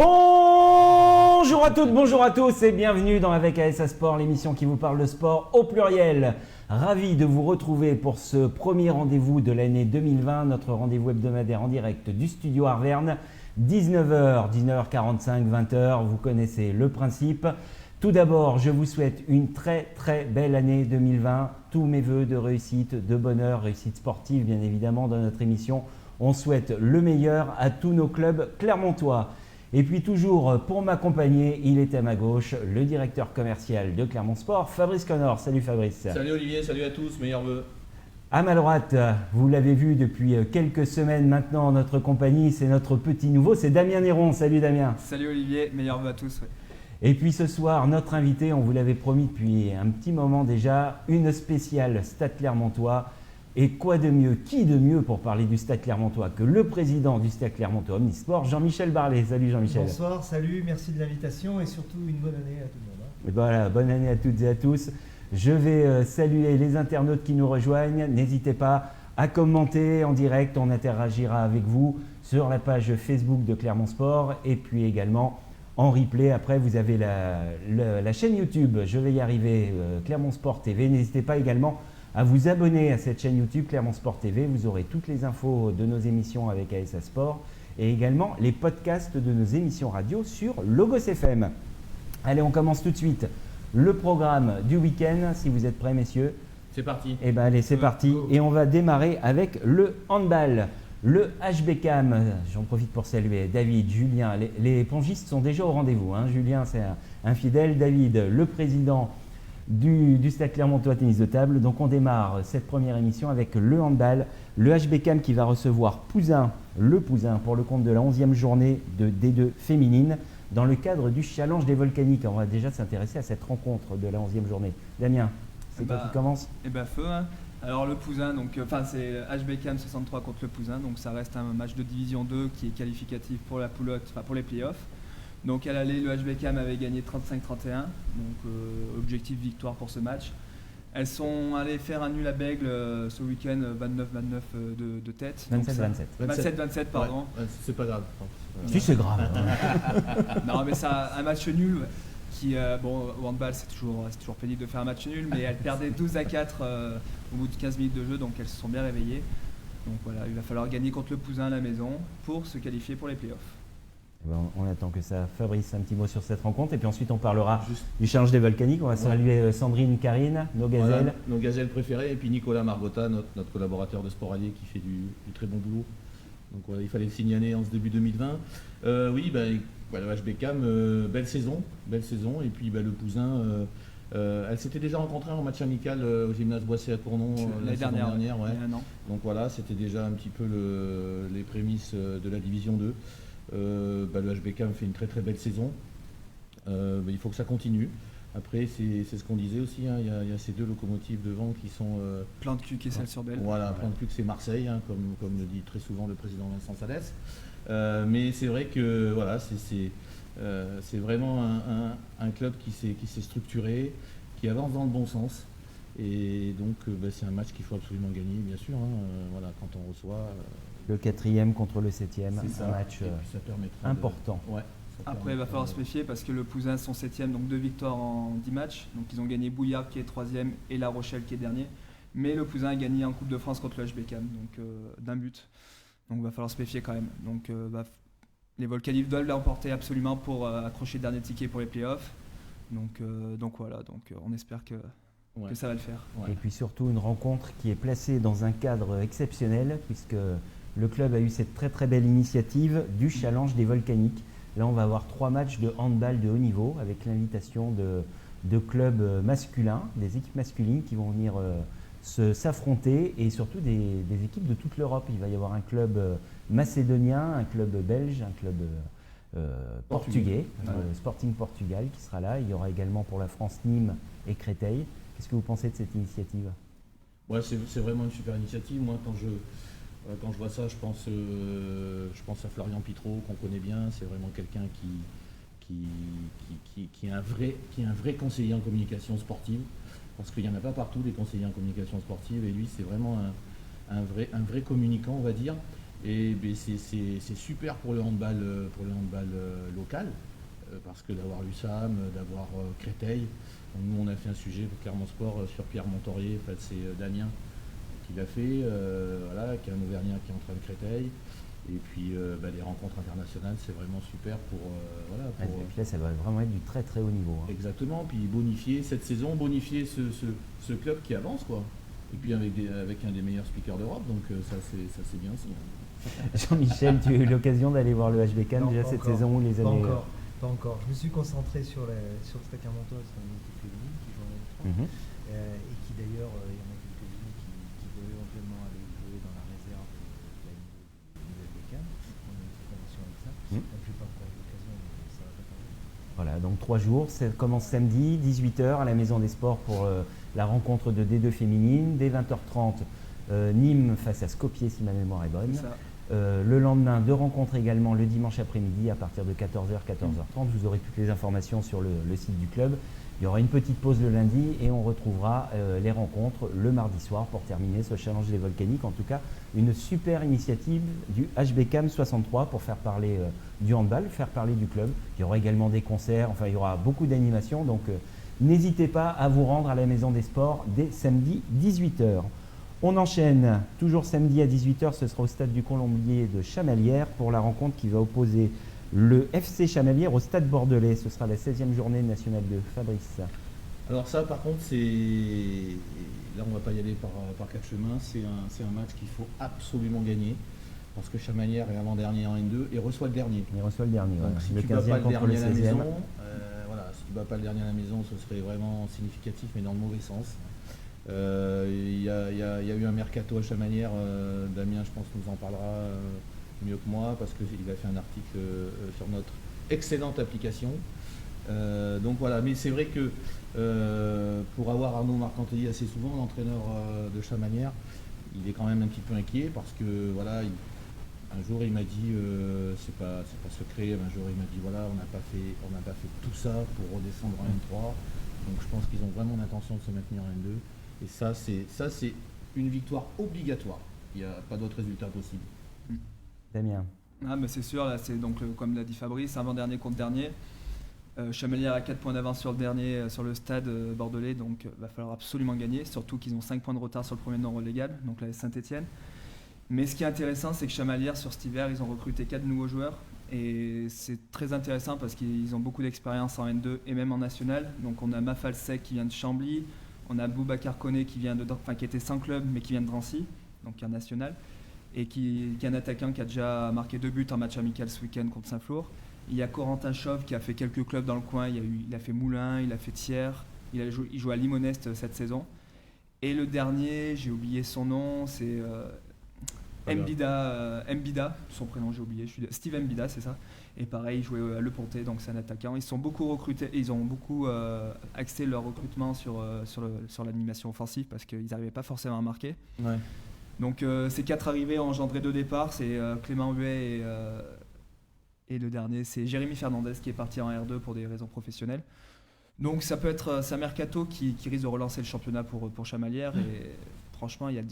Bonjour à toutes, bonjour à tous et bienvenue dans Avec ASA Sport, l'émission qui vous parle de sport au pluriel. Ravi de vous retrouver pour ce premier rendez-vous de l'année 2020, notre rendez-vous hebdomadaire en direct du studio Arverne, 19h, 19h45, 20h, vous connaissez le principe. Tout d'abord, je vous souhaite une très belle année 2020, tous mes voeux de réussite, de bonheur, réussite sportive bien évidemment dans notre émission. On souhaite le meilleur à tous nos clubs clermontois. Et puis toujours pour m'accompagner, il est à ma gauche, le directeur commercial de Clermont Sport, Fabrice Connor. Salut Fabrice. Salut Olivier, salut à tous, meilleurs vœux. À ma droite, vous l'avez vu depuis quelques semaines maintenant en notre compagnie, c'est notre petit nouveau, c'est Damien Néron. Salut Damien. Salut Olivier, meilleurs vœux à tous. Ouais. Et puis ce soir, notre invité, on vous l'avait promis depuis un petit moment déjà, une spéciale Stade Clermontois. Et quoi de mieux, qui de mieux pour parler du Stade Clermontois que le président du Stade Clermontois Omnisport, Jean-Michel Barlet. Salut Jean-Michel. Bonsoir, salut, merci de l'invitation et surtout une bonne année à tout le monde. Et voilà, bonne année à toutes et à tous. Je vais saluer les internautes qui nous rejoignent. N'hésitez pas à commenter en direct, on interagira avec vous sur la page Facebook de Clermont Sport et puis également en replay. Après, vous avez la chaîne YouTube, je vais y arriver, Clermont Sport TV. N'hésitez pas également à vous abonner à cette chaîne YouTube Clermont Sport TV. Vous aurez toutes les infos de nos émissions avec ASA Sport et également les podcasts de nos émissions radio sur Logos FM. Allez, on commence tout de suite le programme du week-end. Si vous êtes prêts, messieurs. C'est parti. Eh bien, allez, c'est parti. Et on va démarrer avec le handball. Le HBCAM, j'en profite pour saluer David, Julien. Les pongistes sont déjà au rendez-vous. Hein. Julien, c'est un fidèle. David, le président du Stade Clermontois tennis de table. Donc on démarre cette première émission avec le handball, le HBCAM qui va recevoir le Pouzin pour le compte de la 11e journée de D2 féminine dans le cadre du challenge des volcaniques. On va déjà s'intéresser à cette rencontre de la 11e journée. Damien, c'est toi qui commence. Eh ben feu, hein. Alors le Pouzin, c'est HBCAM 63 contre le Pouzin, donc ça reste un match de division 2 qui est qualificatif pour la poulotte, pour les playoffs. Donc à l'aller, le HBCAM avait gagné 35-31, donc objectif victoire pour ce match. Elles sont allées faire un nul à Bègle ce week-end, 29-29 de tête. 27-27, pardon. Ouais, c'est pas grave. Si, c'est grave. Non, mais c'est un match nul qui, au handball, c'est toujours pénible de faire un match nul, mais elles perdaient 12-4 au bout de 15 minutes de jeu, donc elles se sont bien réveillées. Donc voilà, il va falloir gagner contre le Pouzin à la maison pour se qualifier pour les playoffs. On attend que ça. Fabrice, un petit mot sur cette rencontre et puis ensuite on parlera du challenge des volcaniques. On va saluer Sandrine, Karine, nos gazelles. Voilà, nos gazelles préférées et puis Nicolas Margotta, notre collaborateur de Sport Allié qui fait du très bon boulot. Donc voilà, il fallait le signaler en ce début 2020. Le HBCAM, belle saison. Et puis le Pouzin, elle s'était déjà rencontrée en match amical au gymnase Boissé à Cournon l'année dernière. Ouais. Il y a un an. Donc voilà, c'était déjà un petit peu les prémices de la division 2. Le HBCAM fait une très belle saison. Il faut que ça continue. Après, c'est ce qu'on disait aussi, hein, il y a ces deux locomotives devant qui sont... Plan de Cuc et Celles-sur-Belle. Voilà, Plan de Cuc, c'est Marseille, hein, comme le dit très souvent le président Vincent Salès. Mais c'est vrai que voilà, c'est vraiment un club qui s'est structuré, qui avance dans le bon sens. Et donc, c'est un match qu'il faut absolument gagner, bien sûr. Hein, quand on reçoit... Le 4e contre le 7e, un match important. Après, il va falloir se méfier parce que le Pouzin sont 7e, donc 2 victoires en 10 matchs. Donc ils ont gagné Bouillard qui est 3e et La Rochelle qui est dernier. Mais le Pouzin a gagné en Coupe de France contre le HBCAM, donc d'un but. Donc il va falloir se méfier quand même. Donc les Volcaniques doivent l'emporter absolument pour accrocher le dernier ticket pour les playoffs. Donc voilà, on espère que ça va le faire. Ouais. Et puis surtout une rencontre qui est placée dans un cadre exceptionnel puisque le club a eu cette très belle initiative du challenge des volcaniques. Là, on va avoir 3 matchs de handball de haut niveau avec l'invitation de clubs masculins, des équipes masculines qui vont venir s'affronter et surtout des équipes de toute l'Europe. Il va y avoir un club macédonien, un club belge, un club portugais, Sporting Portugal qui sera là. Il y aura également pour la France Nîmes et Créteil. Qu'est-ce que vous pensez de cette initiative ? Ouais, c'est vraiment une super initiative. Moi, quand je vois ça, je pense à Florian Pitreau, qu'on connaît bien. C'est vraiment quelqu'un qui est un vrai conseiller en communication sportive. Parce qu'il n'y en a pas partout des conseillers en communication sportive. Et lui, c'est vraiment un vrai communicant, on va dire. Et ben, c'est super pour le handball, local, parce que d'avoir l'USAM, d'avoir Créteil. Donc, nous, on a fait un sujet pour Clermont Sport sur Pierre Montorier. En fait, c'est Damien qui l'a fait, voilà, qui est un Auvergnat qui est en train de Créteil. Et puis les rencontres internationales, c'est vraiment super pour. Et puis là, ça va vraiment être du très très haut niveau. Hein. Exactement, puis bonifier cette saison, bonifier ce club qui avance, quoi. Et puis avec un des meilleurs speakers d'Europe, donc ça c'est bien aussi. Jean-Michel, tu as eu l'occasion d'aller voir le HBK déjà cette encore. saison ou les années Pas encore. Je me suis concentré sur le Stade Clermontois, c'est une équipe féminine qui joue en N3, et qui d'ailleurs, il y en a quelques-unes qui veulent éventuellement aller jouer dans la réserve de la du HBK. On a une petite convention avec ça. Donc je n'ai pas encore eu l'occasion, mais ça va pas tarder. Voilà, donc 3 jours, ça commence samedi, 18h à la Maison des Sports pour la rencontre de D2 féminine. Dès 20h30, Nîmes face à Skopje si ma mémoire est bonne. Le lendemain, 2 rencontres également le dimanche après-midi à partir de 14h, 14h30. Vous aurez toutes les informations sur le site du club. Il y aura une petite pause le lundi et on retrouvera les rencontres le mardi soir pour terminer ce challenge des volcaniques. En tout cas, une super initiative du HBCAM 63 pour faire parler du handball, faire parler du club. Il y aura également des concerts, enfin il y aura beaucoup d'animations. Donc n'hésitez pas à vous rendre à la Maison des Sports dès samedi 18h. On enchaîne, toujours samedi à 18h, ce sera au stade du Colombier de Chamalières pour la rencontre qui va opposer le FC Chamalières au stade bordelais. Ce sera la 16e journée nationale de Fabrice. Alors ça par contre, là on ne va pas y aller par quatre chemins, c'est un match qu'il faut absolument gagner parce que Chamalières est avant-dernier en N2 et reçoit le dernier. Il reçoit le dernier, donc, ouais. si Le tu ne bats pas le 15e contre le dernier à la 16e. maison, si tu bats pas le dernier à la maison, ce serait vraiment significatif mais dans le mauvais sens. Il y a eu un mercato à Chamalières, Damien je pense nous en parlera mieux que moi parce qu'il a fait un article sur notre excellente application. Donc voilà, mais c'est vrai que pour avoir Arnaud Marcantelli assez souvent, l'entraîneur de Chamalières, il est quand même un petit peu inquiet parce que voilà, un jour il m'a dit, c'est pas secret, un jour il m'a dit voilà, on n'a pas fait tout ça pour redescendre en N3, donc je pense qu'ils ont vraiment l'intention de se maintenir en N2. Et ça, c'est une victoire obligatoire. Il n'y a pas d'autre résultat possible. Damien. Ah, mais c'est sûr, là, c'est donc, comme l'a dit Fabrice, avant-dernier contre dernier. Chamalières a 4 points d'avance sur le dernier, sur le stade bordelais, donc va falloir absolument gagner, surtout qu'ils ont 5 points de retard sur le premier non relégable, donc là, Saint-Etienne. Mais ce qui est intéressant, c'est que Chamalières, sur cet hiver, ils ont recruté 4 nouveaux joueurs. Et c'est très intéressant parce qu'ils ont beaucoup d'expérience en N2 et même en national. Donc on a Mafal Sek qui vient de Chambly. On a Boubacar Koné qui était sans club mais qui vient de Drancy, donc qui est en national, et qui est un attaquant qui a déjà marqué 2 buts en match amical ce week-end contre Saint-Flour. Il y a Corentin Chauve qui a fait quelques clubs dans le coin, il a fait Moulins, il a fait Thiers, il joue à Limonest cette saison. Et le dernier, j'ai oublié son nom, c'est Mbida, son prénom j'ai oublié, Steve Mbida, c'est ça. Et pareil, il jouait à Le Pontet, donc c'est un attaquant. Ils sont beaucoup recrutés, ils ont beaucoup axé leur recrutement sur l'animation offensive parce qu'ils n'arrivaient pas forcément à marquer. Ouais. Donc ces 4 arrivés ont engendré 2 départs, c'est Clément Huet et le dernier c'est Jérémy Fernandez qui est parti en R2 pour des raisons professionnelles. Donc ça peut être un mercato qui risque de relancer le championnat pour Chamalières et franchement il y a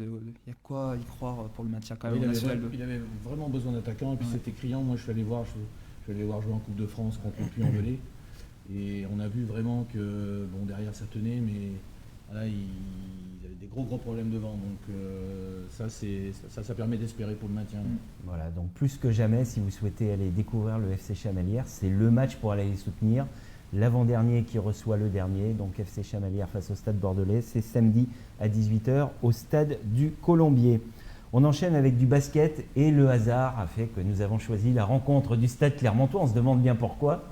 quoi y croire pour le maintien quand même. Il avait vraiment besoin d'attaquants et puis c'était criant. Moi je suis allé voir jouer en Coupe de France contre le Puy-en-Velay et on a vu vraiment que derrière ça tenait mais là il avait des gros problèmes devant donc ça permet d'espérer pour le maintien. Voilà, donc plus que jamais si vous souhaitez aller découvrir le FC Chamalières, c'est le match pour aller les soutenir. L'avant-dernier qui reçoit le dernier, donc FC Chamalières face au stade bordelais, c'est samedi à 18h au stade du Colombier. On enchaîne avec du basket et le hasard a fait que nous avons choisi la rencontre du stade clermontois. On se demande bien pourquoi.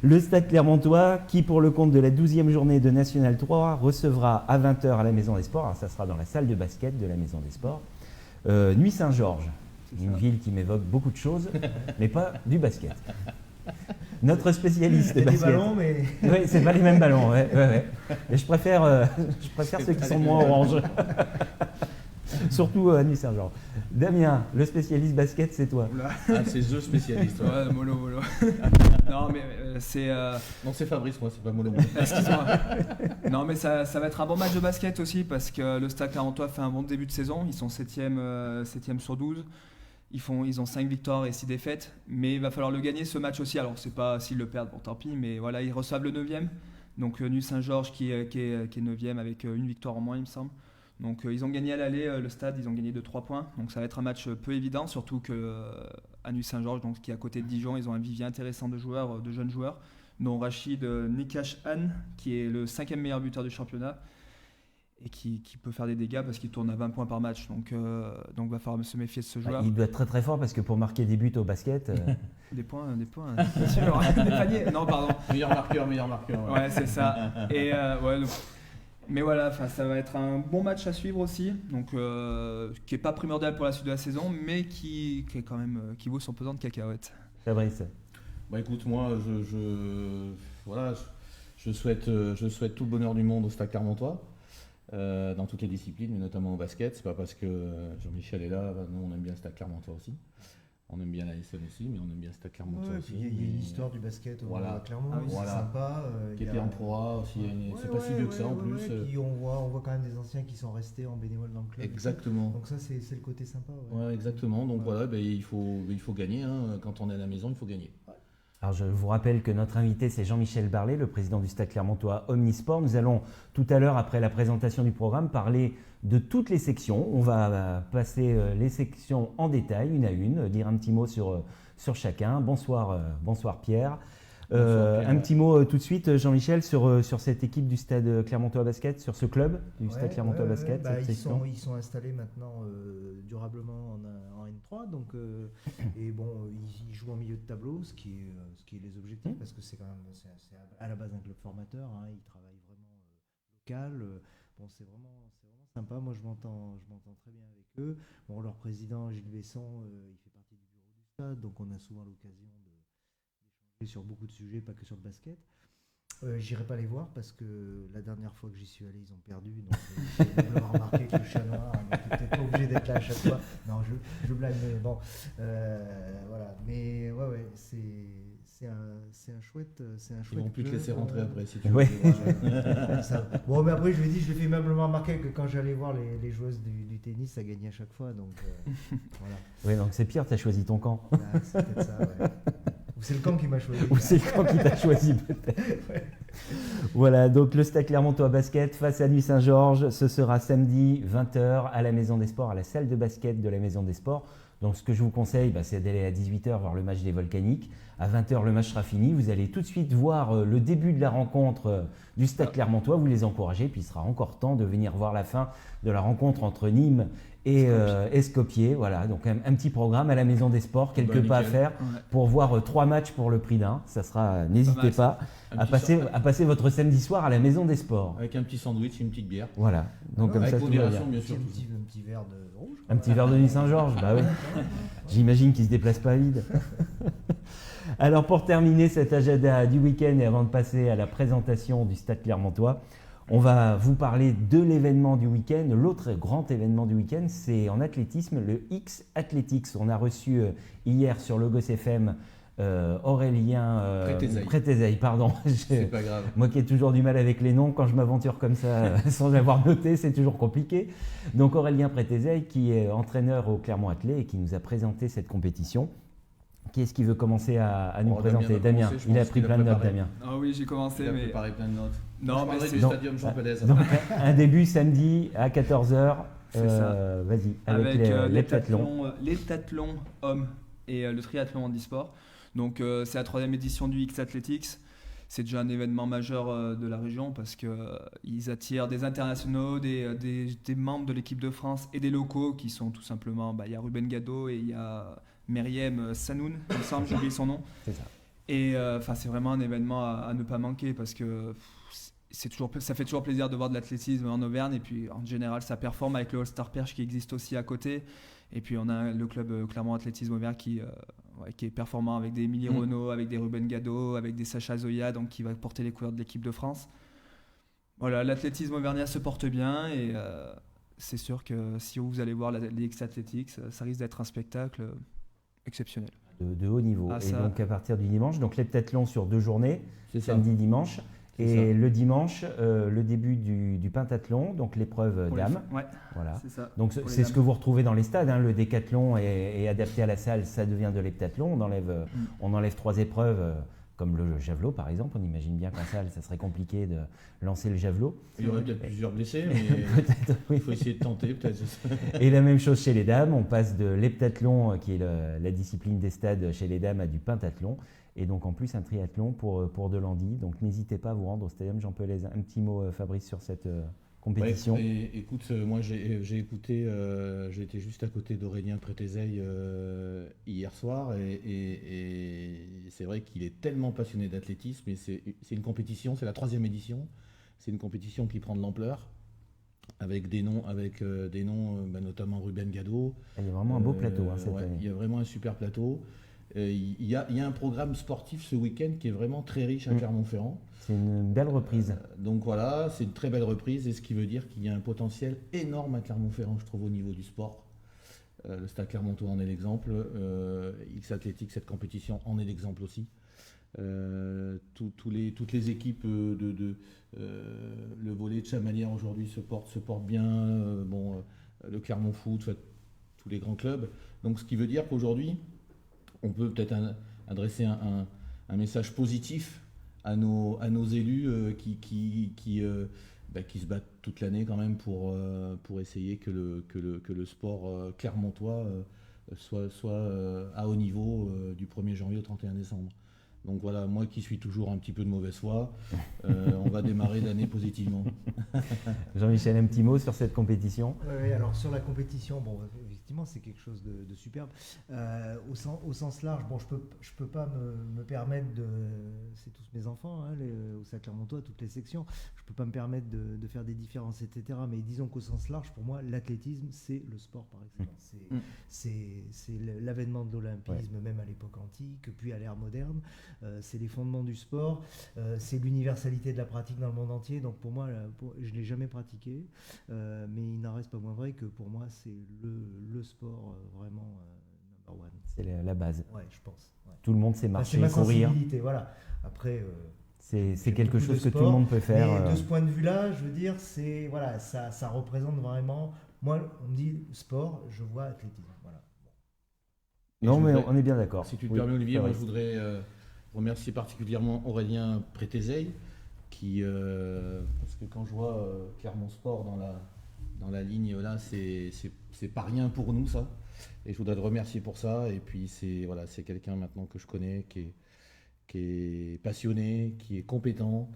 Le stade clermontois qui, pour le compte de la 12e journée de National 3, recevra à 20h à la Maison des Sports, alors ça sera dans la salle de basket de la Maison des Sports, Nuit Saint-Georges, une ville qui m'évoque beaucoup de choses, mais pas du basket. Notre spécialiste de basket. Des ballons, mais. Oui, c'est pas les mêmes ballons, ouais. Mais je préfère ceux qui sont moins orange. Surtout Nuit Saint-Georges. Damien, le spécialiste basket, c'est toi. Ah, c'est The spécialiste. Ouais, mollo. Non, mais c'est. Non, c'est Fabrice, moi, c'est pas Molo. Excuse-moi. Non, mais ça va être un bon match de basket aussi parce que le Stade Clermontois fait un bon début de saison. Ils sont 7e sur 12. Ils ont 5 victoires et 6 défaites, mais il va falloir le gagner ce match aussi. Alors, c'est pas s'ils le perdent, bon, tant pis, mais voilà, ils reçoivent le 9e. Donc, Nuit-Saint-Georges qui est 9e avec une victoire en moins, il me semble. Donc, ils ont gagné à l'aller, le stade, ils ont gagné de 3 points. Donc, ça va être un match peu évident, surtout qu'à Nuit-Saint-Georges, donc, qui est à côté de Dijon, ils ont un vivier intéressant de joueurs, de jeunes joueurs, dont Rachid Nikash-Han, qui est le 5e meilleur buteur du championnat. Et qui peut faire des dégâts parce qu'il tourne à 20 points par match. Donc va falloir se méfier de ce joueur. Il doit être très très fort parce que pour marquer des buts au basket... Des points, bien sûr. Des paniers. Non, pardon. Meilleur marqueur. Ouais, c'est ça. Et donc, mais voilà, ça va être un bon match à suivre aussi. Donc qui est pas primordial pour la suite de la saison, mais qui est quand même qui vaut son pesant de cacahuètes. Fabrice. Écoute, moi, je souhaite tout le bonheur du monde au Stade Clermontois. Dans toutes les disciplines, mais notamment au basket. C'est pas parce que Jean-Michel est là, nous on aime bien le Stade Clermontois aussi. On aime bien la SN aussi, mais on aime bien le Stade Clermontois aussi. Il y a une histoire du basket à Clermont, c'est sympa. Qui était en Pro A aussi, c'est pas si vieux que ça en plus. Puis on voit quand même des anciens qui sont restés en bénévole dans le club. Exactement. Donc ça c'est le côté sympa. Ouais, exactement. Donc voilà, il faut gagner. Quand on est à la maison, il faut gagner. Alors je vous rappelle que notre invité c'est Jean-Michel Barlet, le président du Stade Clermontois Omnisport. Nous allons tout à l'heure, après la présentation du programme, parler de toutes les sections. On va passer les sections en détail, une à une, dire un petit mot sur chacun. Bonsoir Pierre. Un petit mot tout de suite, Jean-Michel, sur cette équipe du Stade Clermontois Basket, sur ce club du Stade Clermontois Basket. Ils sont installés maintenant durablement en N3, donc et bon, ils jouent en milieu de tableau, ce qui est les objectifs, parce que c'est à la base un club formateur. Ils travaillent vraiment local. Bon, c'est vraiment sympa. Moi, je m'entends très bien avec eux. Bon, leur président Gilles Besson, il fait partie du bureau du stade, donc on a souvent l'occasion sur beaucoup de sujets, pas que sur le basket. J'irai pas les voir parce que la dernière fois que j'y suis allé, ils ont perdu. Donc j'ai remarqué que le chat noir n'était peut-être pas obligé d'être là à chaque fois. Non, je blague, mais bon, voilà. Mais ouais, c'est un chouette. Ils vont plus te laisser rentrer après si tu veux. Bon, mais après je lui ai dit, je lui ai fait aimablement remarquer que quand j'allais voir les joueuses du tennis, ça gagnait à chaque fois. Donc voilà. Oui, donc c'est pire, tu as choisi ton camp. C'est peut-être ça, ouais. Ou c'est le camp qui m'a choisi. Ou c'est le camp qui t'a choisi peut-être. Ouais. Voilà, donc le Stade Clermontois Basket face à Nuit-Saint-Georges, ce sera samedi 20h à la Maison des Sports, à la salle de basket de la Maison des Sports. Donc ce que je vous conseille, c'est d'aller à 18h voir le match des Volcaniques. À 20h, le match sera fini. Vous allez tout de suite voir le début de la rencontre du Stade Clermontois. Vous les encouragez, puis il sera encore temps de venir voir la fin de la rencontre entre Nîmes et Skopje. Voilà, donc un petit programme à la Maison des Sports, quelques pas à faire pour voir 3 matchs pour le prix d'un. Ça sera, n'hésitez pas à passer votre samedi soir à la Maison des Sports. Avec un petit sandwich et une petite bière. Voilà, donc comme ça tout va bien. Bien sûr. Un petit verre de rouge. Un petit verre de Nuit-Saint-Georges, bah oui. J'imagine qu'il ne se déplace pas vide. Alors pour terminer cet agenda du week-end et avant de passer à la présentation du Stade Clermontois, on va vous parler de l'événement du week-end. L'autre grand événement du week-end, c'est en athlétisme, le X Athletics. On a reçu hier sur Logos FM Aurélien Prétézeil, pardon. C'est pas grave. Moi qui ai toujours du mal avec les noms, quand je m'aventure comme ça sans avoir noté, c'est toujours compliqué. Donc Aurélien Prétézeil qui est entraîneur au Clermont Athlé et qui nous a présenté cette compétition. Qui est-ce qui veut commencer à nous présenter? Damien, il a pris plein de notes, Damien. Ah oui, j'ai commencé. Il a préparé plein de notes. Non, mais c'est du Stadium Jean Pelez. Donc un début samedi à 14h. Vas-y, avec l'heptathlon hommes et le triathlon handisport. Donc c'est la 3e édition du X Athletics. C'est déjà un événement majeur de la région parce qu'ils attirent des internationaux, des membres de l'équipe de France et des locaux qui sont tout simplement, il y a Ruben Gado et il y a Myriam Sanoun, il me semble, j'ai oublié son nom. C'est ça. Et c'est vraiment un événement à ne pas manquer parce que ça fait toujours plaisir de voir de l'athlétisme en Auvergne et puis en général ça performe avec le All-Star Perche qui existe aussi à côté. Et puis on a le club Clermont Athlétisme Auvergne qui est performant avec des Émilie Renaud, avec des Ruben Gado, avec des Sacha Zoya, donc qui va porter les couleurs de l'équipe de France. Voilà, l'athlétisme auvergnat se porte bien et c'est sûr que si vous allez voir les X Athletics, ça risque d'être un spectacle exceptionnel. De haut niveau. Et donc à partir du dimanche, donc l'heptathlon sur 2 journées, samedi, dimanche. Et le dimanche, le début du pentathlon, donc l'épreuve Pour les dames. femmes. Ouais, Voilà. c'est ça. Donc Pour les c'est ce dames. que vous retrouvez dans les stades, hein. Le décathlon est adapté à la salle, ça devient de l'heptathlon. On enlève 3 épreuves, comme le javelot par exemple. On imagine bien qu'en salle, ça serait compliqué de lancer le javelot. Il y aurait peut-être plusieurs blessés, mais Peut-être, oui. il faut essayer de tenter peut-être. Et la même chose chez les dames, on passe de l'heptathlon, qui est la discipline des stades chez les dames, à du pentathlon. Et donc en plus un triathlon pour Delandy. Donc n'hésitez pas à vous rendre au Stadium Jean Pelez. Un petit mot, Fabrice, sur cette compétition. Ouais, et écoute, moi j'ai écouté, j'étais juste à côté d'Aurélien Prétézeil hier soir et c'est vrai qu'il est tellement passionné d'athlétisme et c'est une compétition, c'est la 3e édition, c'est une compétition qui prend de l'ampleur avec des noms, notamment Ruben Gado. Il y a vraiment un beau plateau cette Ouais, année. il y a vraiment un super plateau. Il y a un programme sportif ce week-end qui est vraiment très riche à Clermont-Ferrand. C'est une belle reprise. Donc voilà, c'est une très belle reprise et ce qui veut dire qu'il y a un potentiel énorme à Clermont-Ferrand, je trouve, au niveau du sport. Le Stade Clermontois en est l'exemple. X-Athlétique, cette compétition en est l'exemple aussi. Toutes les équipes le volley de Chamalières aujourd'hui se portent bien. Le Clermont Foot, tous les grands clubs. Donc ce qui veut dire qu'aujourd'hui, on peut peut-être adresser un message positif à nos élus qui se battent toute l'année quand même pour essayer que le sport clermontois soit à haut niveau du 1er janvier au 31 décembre. Donc voilà, moi qui suis toujours un petit peu de mauvaise foi, on va démarrer l'année positivement. Jean-Michel, un petit mot sur cette compétition? Oui, alors sur la compétition, bon, effectivement, c'est quelque chose de superbe. Au sens large, bon, je peux pas me permettre de. C'est tous mes enfants, hein, au Stade Clermontois, toutes les sections. Je peux pas me permettre de faire des différences, etc. Mais disons qu'au sens large, pour moi, l'athlétisme, c'est le sport par excellence. C'est l'avènement de l'olympisme, même à l'époque antique, puis à l'ère moderne. C'est les fondements du sport, c'est l'universalité de la pratique dans le monde entier. Donc pour moi, je ne l'ai jamais pratiqué, mais il n'en reste pas moins vrai que pour moi, c'est le sport vraiment number one. C'est la base. Ouais, je pense. Ouais. Tout le monde sait marcher, c'est ma courir. sensibilité, voilà. Après, c'est quelque beaucoup de chose que tout sport, le monde peut faire. Mais de ce point de vue-là, je veux dire, c'est voilà, ça représente vraiment. Moi, on me dit sport, je vois athlétisme. Voilà. Non, mais on est bien d'accord. Si tu te permets, Olivier, moi je voudrais remercier particulièrement Aurélien Prétézeil, parce que quand je vois Clermont Sport dans la ligne là, c'est pas rien pour nous ça. Et je voudrais le remercier pour ça. Et puis c'est quelqu'un maintenant que je connais, qui est passionné, qui est compétent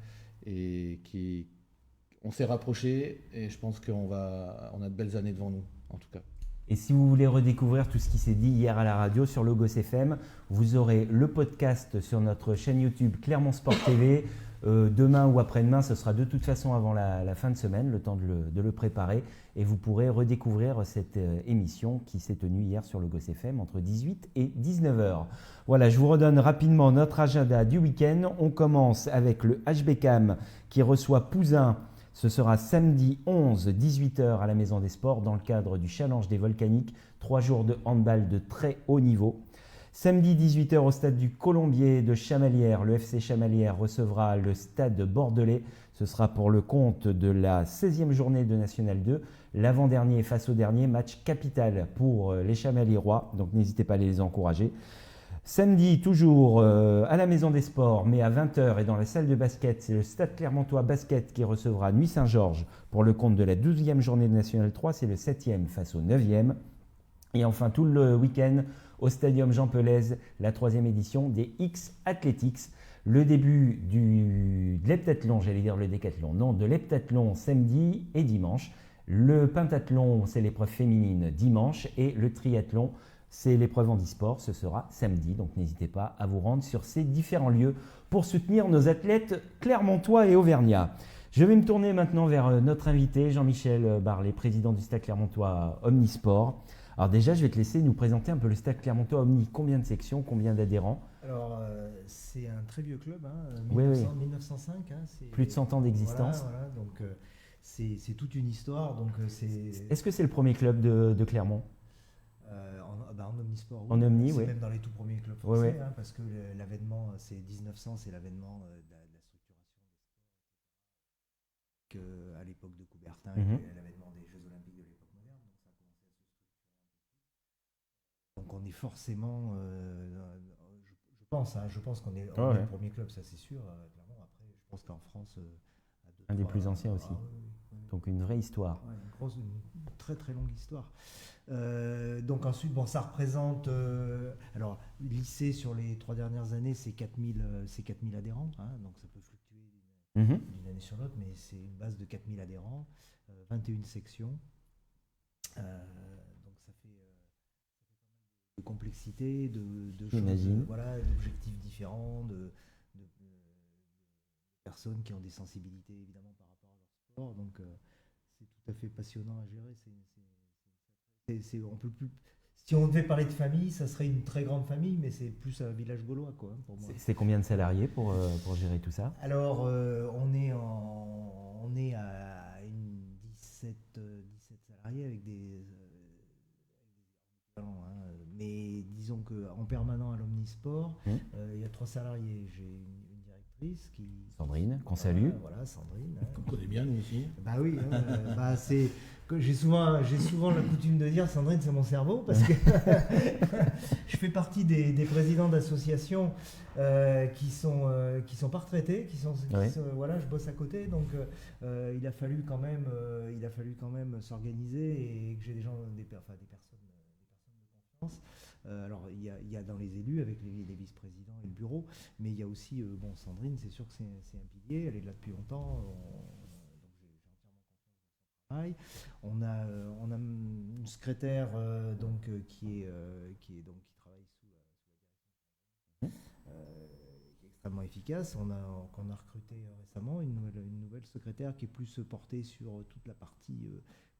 et on s'est rapprochés. Et je pense qu'on a de belles années devant nous, en tout cas. Et si vous voulez redécouvrir tout ce qui s'est dit hier à la radio sur Logos FM, vous aurez le podcast sur notre chaîne YouTube Clermont Sport TV. Demain ou après-demain, ce sera de toute façon avant la fin de semaine, le temps de le préparer. Et vous pourrez redécouvrir cette émission qui s'est tenue hier sur Logos FM entre 18 et 19h. Voilà, je vous redonne rapidement notre agenda du week-end. On commence avec le HBCAM qui reçoit Pouzin. Ce sera samedi 11, 18h à la Maison des Sports dans le cadre du Challenge des Volcaniques, 3 jours de handball de très haut niveau. Samedi 18h au stade du Colombier de Chamalières, le FC Chamalières recevra le stade bordelais. Ce sera pour le compte de la 16e journée de National 2, l'avant-dernier face au dernier, match capital pour les Chamaliérois, donc n'hésitez pas à les encourager. Samedi, toujours à la Maison des Sports, mais à 20h et dans la salle de basket, c'est le Stade Clermontois Basket qui recevra Nuit Saint-Georges pour le compte de la 12e journée de National 3, c'est le 7e face au 9e. Et enfin, tout le week-end, au Stadium Jean Pelez, la 3e édition des X-Athletics. Le début de l'heptathlon, j'allais dire le décathlon, non, de l'heptathlon samedi et dimanche. Le pentathlon, c'est l'épreuve féminine dimanche et le triathlon, c'est l'épreuve handisport, ce sera samedi. Donc n'hésitez pas à vous rendre sur ces différents lieux pour soutenir nos athlètes clermontois et auvergnats. Je vais me tourner maintenant vers notre invité, Jean-Michel Barlet, président du Stade Clermontois Omnisport. Alors déjà, je vais te laisser nous présenter un peu le Stade Clermontois Omni. Combien de sections, combien d'adhérents? Alors, c'est un très vieux club, hein, 1905. Hein, plus de 100 ans d'existence. Voilà, donc c'est toute une histoire. Donc, Est-ce que c'est le premier club de Clermont? En omnisport, oui. En omni, c'est oui. même dans les tout premiers clubs français, hein, parce que l'avènement, c'est 1900, c'est l'avènement de la structuration. olympiques à l'époque de Coubertin, Mhm. et à l'avènement des Jeux olympiques de l'époque moderne. Donc ça a commencé à se structurer. Donc on est forcément, je pense qu'on est, on est le premier club, ça c'est sûr. Clairement, après, je pense qu'en France, à deux, Un des trois- plus anciens aussi. oui, oui, oui. Donc une vraie histoire. Ouais, une très très longue histoire. Donc ensuite, bon, ça représente, alors lycée sur les 3 dernières années, c'est 4000 adhérents, hein, donc ça peut fluctuer Mhm. d'une année sur l'autre, mais c'est une base de 4000 adhérents, 21 sections. Donc ça fait de complexité, de J'imagine. choses, voilà, d'objectifs différents, de personnes qui ont des sensibilités évidemment par rapport à leur sport. Donc c'est tout à fait passionnant à gérer. On peut plus. Si on devait parler de famille, ça serait une très grande famille, mais c'est plus un village gaulois, quoi, hein, pour moi. C'est combien de salariés pour gérer tout ça? Alors, on est à une 17 salariés avec des équivalents, hein. Mais disons qu'en permanent à l'Omnisport, il y a 3 salariés. J'ai une directrice qui... Sandrine, qu'on salue. Voilà, Sandrine, hein. Qu'on connaît bien, nous aussi. Bah oui, hein, c'est que j'ai souvent la coutume de dire Sandrine, c'est mon cerveau, parce que je fais partie des présidents d'associations qui sont pas retraités, voilà, je bosse à côté, donc il a fallu quand même s'organiser, et que j'ai des personnes de confiance. Alors il y a dans les élus avec les vice-présidents et le bureau, mais il y a aussi Sandrine, c'est sûr que c'est un pilier, elle est là depuis longtemps. Donc j'ai entièrement confiance dans son travail. On a une secrétaire qui travaille sous la direction qui est extrêmement efficace. On a recruté récemment une nouvelle secrétaire qui est plus portée sur toute la partie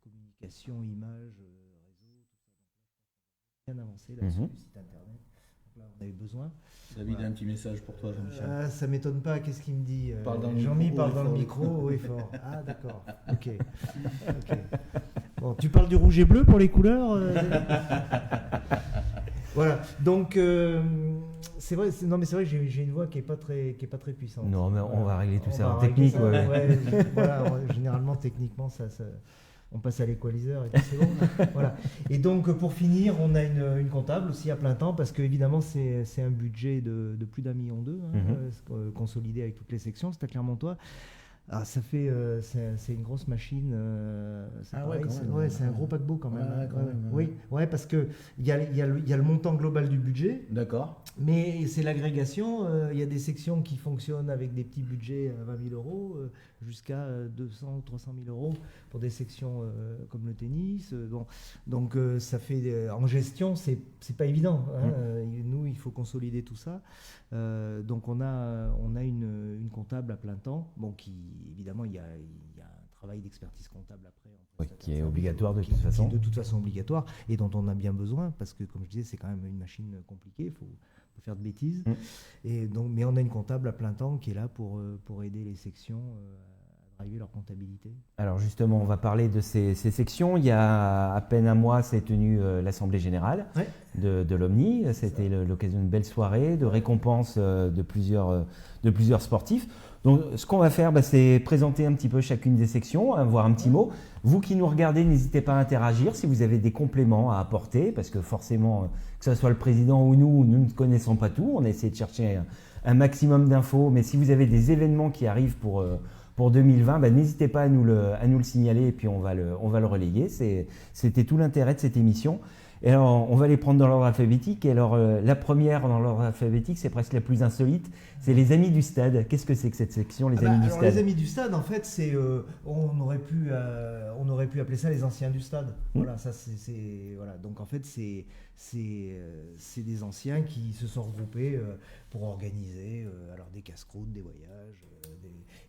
communication, image, réseau, tout ça. Donc là, je pense qu'on a bien avancé là-dessus, site internet. Donc là, on avait besoin. David a un petit message pour toi, Jean-Michel. Ça m'étonne pas, qu'est-ce qu'il me dit? Parle dans le Jean-Mi micro, parle haut et dans le fort. micro, haut et fort. Ah d'accord, ok. Bon, tu parles du rouge et bleu pour les couleurs Voilà, donc c'est vrai, mais c'est vrai que j'ai une voix qui est pas très puissante. Non, mais on va régler tout ça en régler technique. ça, Ouais. voilà, généralement, techniquement, on passe à l'équaliseur et puis c'est bon. Voilà. Et donc, pour finir, on a une comptable aussi à plein temps, parce que évidemment, c'est un budget de plus d'1,2 million, consolidé avec toutes les sections, c'est à Clermontois. Ah, ça fait, c'est une grosse machine. C'est un gros paquebot quand même. Ouais, quand même, Oui, ouais, parce que il y a le montant global du budget. D'accord. Mais c'est l'agrégation. Il y a des sections qui fonctionnent avec des petits budgets à 20 000 euros jusqu'à 200 ou 300 000 euros pour des sections comme le tennis. Donc ça fait en gestion, c'est pas évident, hein. Nous, il faut consolider tout ça. Donc on a une comptable à plein temps. Bon, qui évidemment il y a un travail d'expertise comptable après. Qui est obligatoire de toute façon. Qui est de toute façon obligatoire et dont on a bien besoin, parce que comme je disais, c'est quand même une machine compliquée. Il faut faire de bêtises. Et donc, mais on a une comptable à plein temps qui est là pour aider les sections à driver leur comptabilité. Alors justement, on va parler de ces sections. Il y a à peine un mois s'est tenue l'Assemblée Générale de l'Omni. C'était l'occasion d'une belle soirée, de récompense de plusieurs sportifs. Donc ce qu'on va faire, c'est présenter un petit peu chacune des sections, avoir un petit mot. Vous qui nous regardez, n'hésitez pas à interagir si vous avez des compléments à apporter, parce que forcément, que ce soit le président ou nous ne connaissons pas tout. On a essayé de chercher un maximum d'infos, mais si vous avez des événements qui arrivent pour 2020, n'hésitez pas à nous le signaler, et puis on va le relayer. C'était tout l'intérêt de cette émission. Et alors, on va les prendre dans l'ordre alphabétique. Et alors, la première dans l'ordre alphabétique, c'est presque la plus insolite. C'est les Amis du Stade. Qu'est-ce que c'est que cette section, les Amis du Stade? Les Amis du Stade, en fait, c'est on aurait pu appeler ça les Anciens du Stade. Voilà, ça voilà. Donc en fait, c'est des anciens qui se sont regroupés pour organiser alors des casse-croûtes, des voyages,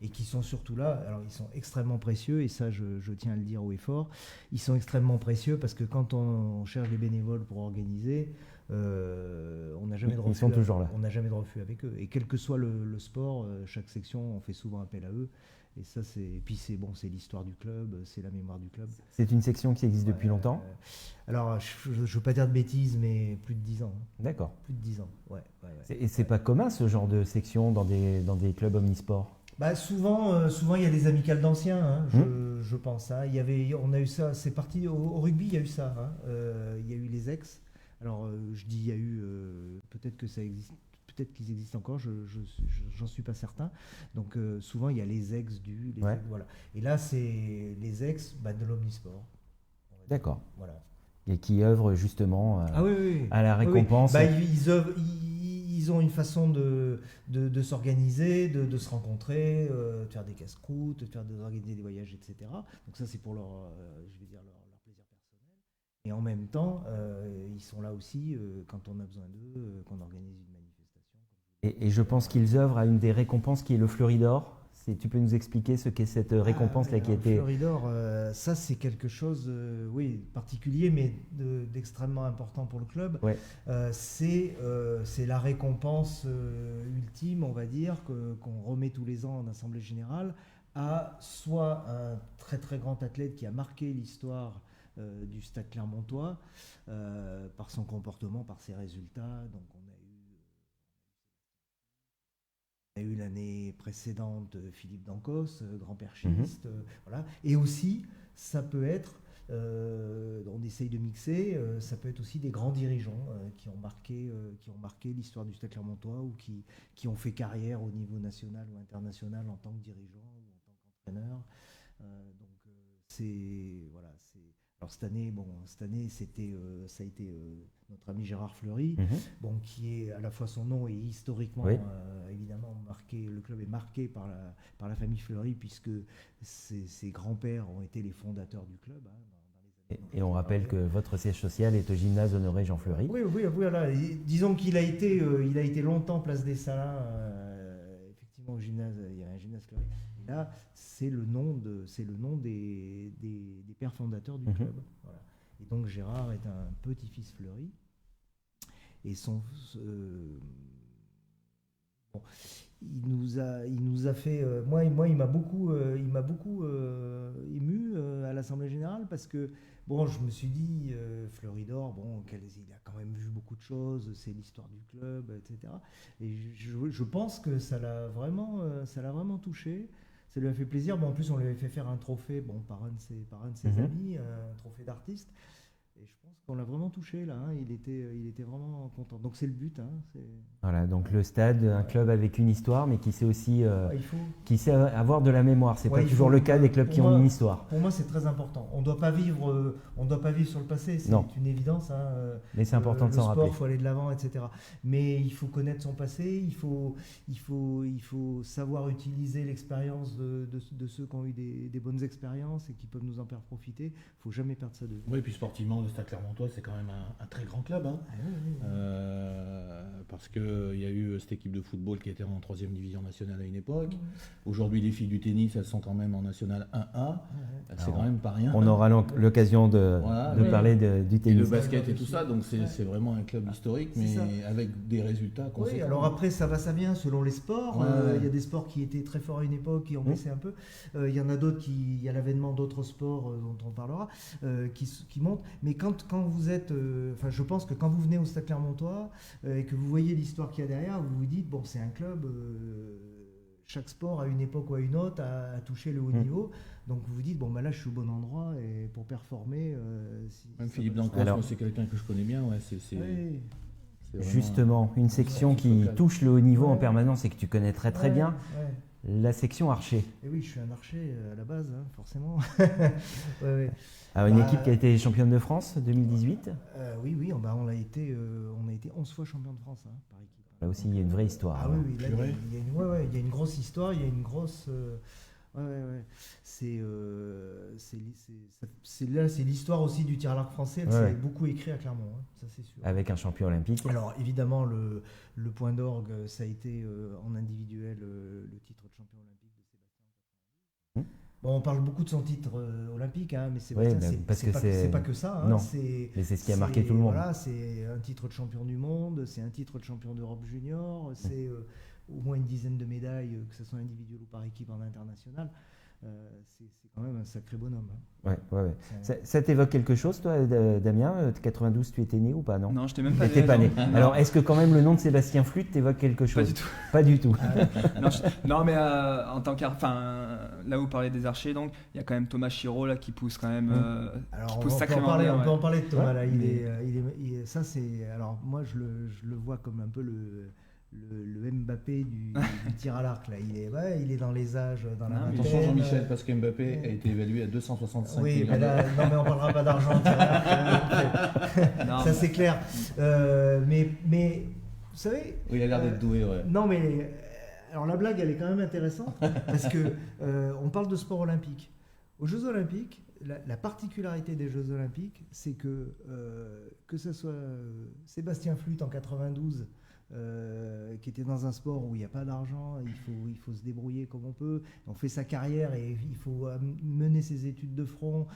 et qui sont surtout là. Alors ils sont extrêmement précieux, et ça, je tiens à le dire haut et fort. Ils sont extrêmement précieux parce que quand on cherche des bénévoles pour organiser, on n'a jamais de refus. Ils sont toujours là. On n'a jamais de refus avec eux. Et quel que soit le sport, chaque section, on fait souvent appel à eux. Et ça, puis c'est l'histoire du club, c'est la mémoire du club. C'est une section qui existe depuis longtemps. Alors, je ne veux pas dire de bêtises, mais plus de 10 ans. D'accord. Plus de 10 ans, ouais. Et c'est pas commun ce genre de section dans des clubs omnisports? Souvent, il y a les amicales d'anciens, hein, je pense. Hein. On a eu ça, c'est parti au rugby, il y a eu ça. Hein. Il y a eu les ex. Alors, je dis il y a eu, peut-être que ça existe, peut-être qu'ils existent encore, j'en suis pas certain. Donc, souvent, il y a les ex voilà. Et là, c'est les ex de l'omnisport. D'accord. Voilà. Et qui œuvrent justement oui. à la récompense. Ils ont une façon de s'organiser, de se rencontrer, de faire des casse-croûtes, d'organiser des voyages, etc. Donc ça, c'est pour leur plaisir personnel. Et en même temps, ils sont là aussi quand on a besoin d'eux, qu'on organise une manifestation. Et je pense qu'ils œuvrent à une des récompenses qui est le Fleury d'Or. Tu peux nous expliquer ce qu'est cette récompense-là qui a été... Le Fleury d'Or, ça c'est quelque chose, particulier, mais d'extrêmement important pour le club. Ouais. C'est la récompense ultime, on va dire, qu'on remet tous les ans en Assemblée Générale à soit un très très grand athlète qui a marqué l'histoire du Stade Clermontois par son comportement, par ses résultats. Donc on a eu l'année précédente Philippe Dancos, grand perchiste, voilà. Et aussi, ça peut être, on essaye de mixer, ça peut être aussi des grands dirigeants qui ont marqué l'histoire du Stade Clermontois ou qui ont fait carrière au niveau national ou international en tant que dirigeant ou en tant qu'entraîneur. Alors cette année, ça a été notre ami Gérard Fleury, qui est à la fois son nom et historiquement évidemment marqué. Le club est marqué par la famille Fleury puisque ses grands-pères ont été les fondateurs du club. Et on rappelle que votre siège social est au gymnase Honoré Jean Fleury. Oui, voilà. Disons qu'il a été longtemps place des Salins. Effectivement, au gymnase, il y a un gymnase Fleury. Et là, c'est le nom des pères fondateurs du club. Voilà. Et donc Gérard est un petit-fils Fleury. Et il nous a fait. Moi, il m'a beaucoup ému à l'Assemblée Générale parce que je me suis dit Fleury d'Or, il a quand même vu beaucoup de choses, c'est l'histoire du club, etc. Et je pense que ça l'a vraiment touché. Ça lui a fait plaisir. En plus, on lui avait fait faire un trophée par un de ses amis, un trophée d'artiste. Et je pense qu'on l'a vraiment touché là. Il était vraiment content. Donc c'est le but. Voilà, donc le Stade, un club avec une histoire, mais qui sait aussi qui sait avoir de la mémoire. C'est pas toujours le cas des clubs qui ont une histoire. Pour moi, c'est très important. On doit pas vivre sur le passé. C'est une évidence. Mais c'est important de s'en rappeler. Le sport, il faut aller de l'avant, etc. Mais il faut connaître son passé. Il faut savoir utiliser l'expérience de ceux qui ont eu des bonnes expériences et qui peuvent nous en faire profiter. Il faut jamais perdre ça de vue. Oui, puis sportivement, le Stade Clermontois, c'est quand même un très grand club. Parce qu'il y a eu cette équipe de football qui était en 3e division nationale à une époque. Aujourd'hui, les filles du tennis, elles sont quand même en national 1A. C'est quand même pas rien. On aura l'occasion de parler du tennis. Et le basket et tout ça, donc c'est vraiment un club historique, mais avec des résultats conséquents. Oui, alors après, ça vient selon les sports. Il y a des sports qui étaient très forts à une époque, qui ont baissé un peu. Il y en a d'autres il y a l'avènement d'autres sports dont on parlera, qui montent. Mais quand vous êtes, je pense que quand vous venez au Stade Clermontois et que vous voyez l'histoire qu'il y a derrière, vous vous dites c'est un club. Chaque sport à une époque ou à une autre a touché le haut niveau, donc vous vous dites là je suis au bon endroit et pour performer. Même Philippe Dancos, c'est quelqu'un que je connais bien. C'est justement une section qui touche le haut niveau en permanence et que tu connais très très bien. La section archer. Et oui, je suis un archer à la base, forcément. Alors une équipe qui a été championne de France 2018. Oui, on a été 11 fois champion de France par équipe. Là aussi, il y a une vraie histoire. Ah oui, là, il y a une grosse histoire, il y a une grosse... C'est l'histoire aussi du tir à l'arc français. Elle s'est beaucoup écrit à Clermont, ça c'est sûr. Avec un champion olympique. Alors évidemment, le point d'orgue, ça a été en individuel le titre de champion olympique de Sébastien. On parle beaucoup de son titre olympique, mais Sébastien, c'est pas que ça. Non, mais c'est ce qui a marqué tout le monde. Voilà, c'est un titre de champion du monde, c'est un titre de champion d'Europe junior, c'est au moins une dizaine de médailles, que ce soit individuelles ou par équipe en international. c'est quand même un sacré bonhomme. Hein. Ouais. Ça t'évoque quelque chose, toi, Damien 92, tu étais né ou pas, non? Non, je n'étais même pas T'étais né. pas né. Non. Alors, est-ce que quand même le nom de Sébastien Flûte t'évoque quelque chose? Pas du tout. Pas du tout. Non, mais en tant là où vous parlez des archers, donc il y a quand même Thomas Chiraud là qui pousse quand même, Alors, qui on pousse peut sacrément bien. on peut en parler de Thomas Ouais. là. Ça c'est. Alors moi je le vois comme un peu le Mbappé du tir à l'arc là. Il est dans les âges, dans la vingtaine. Attention Jean-Michel, parce qu'Mbappé a été évalué à 265 Oui, millions mais là, non, mais on parlera pas d'argent. tir à l'arc. Non, Ça c'est clair. Mais vous savez. Oui, il a l'air d'être doué, ouais. Non mais alors la blague elle est quand même intéressante parce que on parle de sport olympique. Aux Jeux Olympiques, la particularité des Jeux Olympiques, c'est que ce soit Sébastien Flûte en 92, qui était dans un sport où il n'y a pas d'argent, il faut se débrouiller comme on peut, on fait sa carrière et il faut mener ses études de front,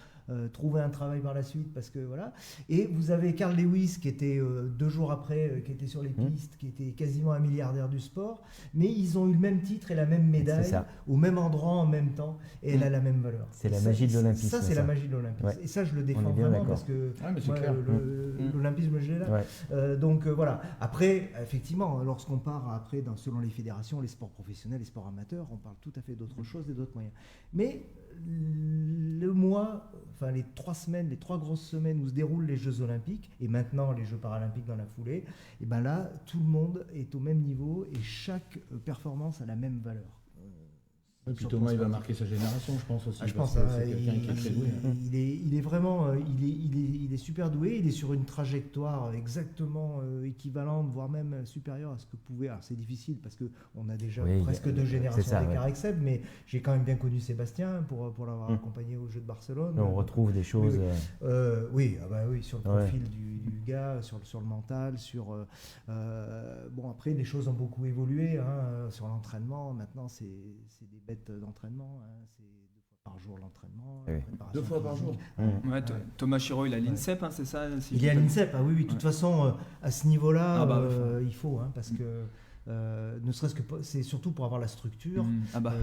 trouver un travail par la suite, parce que voilà. Et vous avez Carl Lewis qui était 2 jours après, qui était sur les pistes, qui était quasiment un milliardaire du sport, mais ils ont eu le même titre et la même médaille au même endroit en même temps, et elle a la même valeur. C'est la magie de l'olympisme. Ça, c'est la magie de l'olympisme. Ouais. Et ça, je le défends On est bien vraiment d'accord. parce que mais c'est moi, clair. l'olympisme, je l'ai là. Ouais. Donc voilà. Après, effectivement, lorsqu'on part après, selon les fédérations, les sports professionnels, les sports amateurs, on parle tout à fait d'autres choses et d'autres moyens. Mais le mois, enfin les 3 semaines, les 3 grosses semaines où se déroulent les Jeux Olympiques et maintenant les Jeux Paralympiques dans la foulée, et ben là, tout le monde est au même niveau et chaque performance a la même valeur. Et puis Thomas, il va marquer sa génération, je pense aussi. Je pense parce que c'est quelqu'un qui est très doué. il est vraiment, il est super doué. Il est sur une trajectoire exactement équivalente, voire même supérieure à ce que pouvait. Alors c'est difficile parce que on a déjà presque 2 générations d'écart avec Seb, mais j'ai quand même bien connu Sébastien pour l'avoir accompagné aux Jeux de Barcelone. On retrouve des choses. Oui, sur le profil du gars, sur le mental, bon après les choses ont beaucoup évolué sur l'entraînement. Maintenant c'est des bêtes d'entraînement, c'est 2 fois par jour l'entraînement. 2 fois par jour. Ouais, Thomas Chiraud, il a l'INSEP, c'est ça il est à l'INSEP, oui. De toute façon, à ce niveau-là, il faut, parce que ne serait-ce que c'est surtout pour avoir la structure,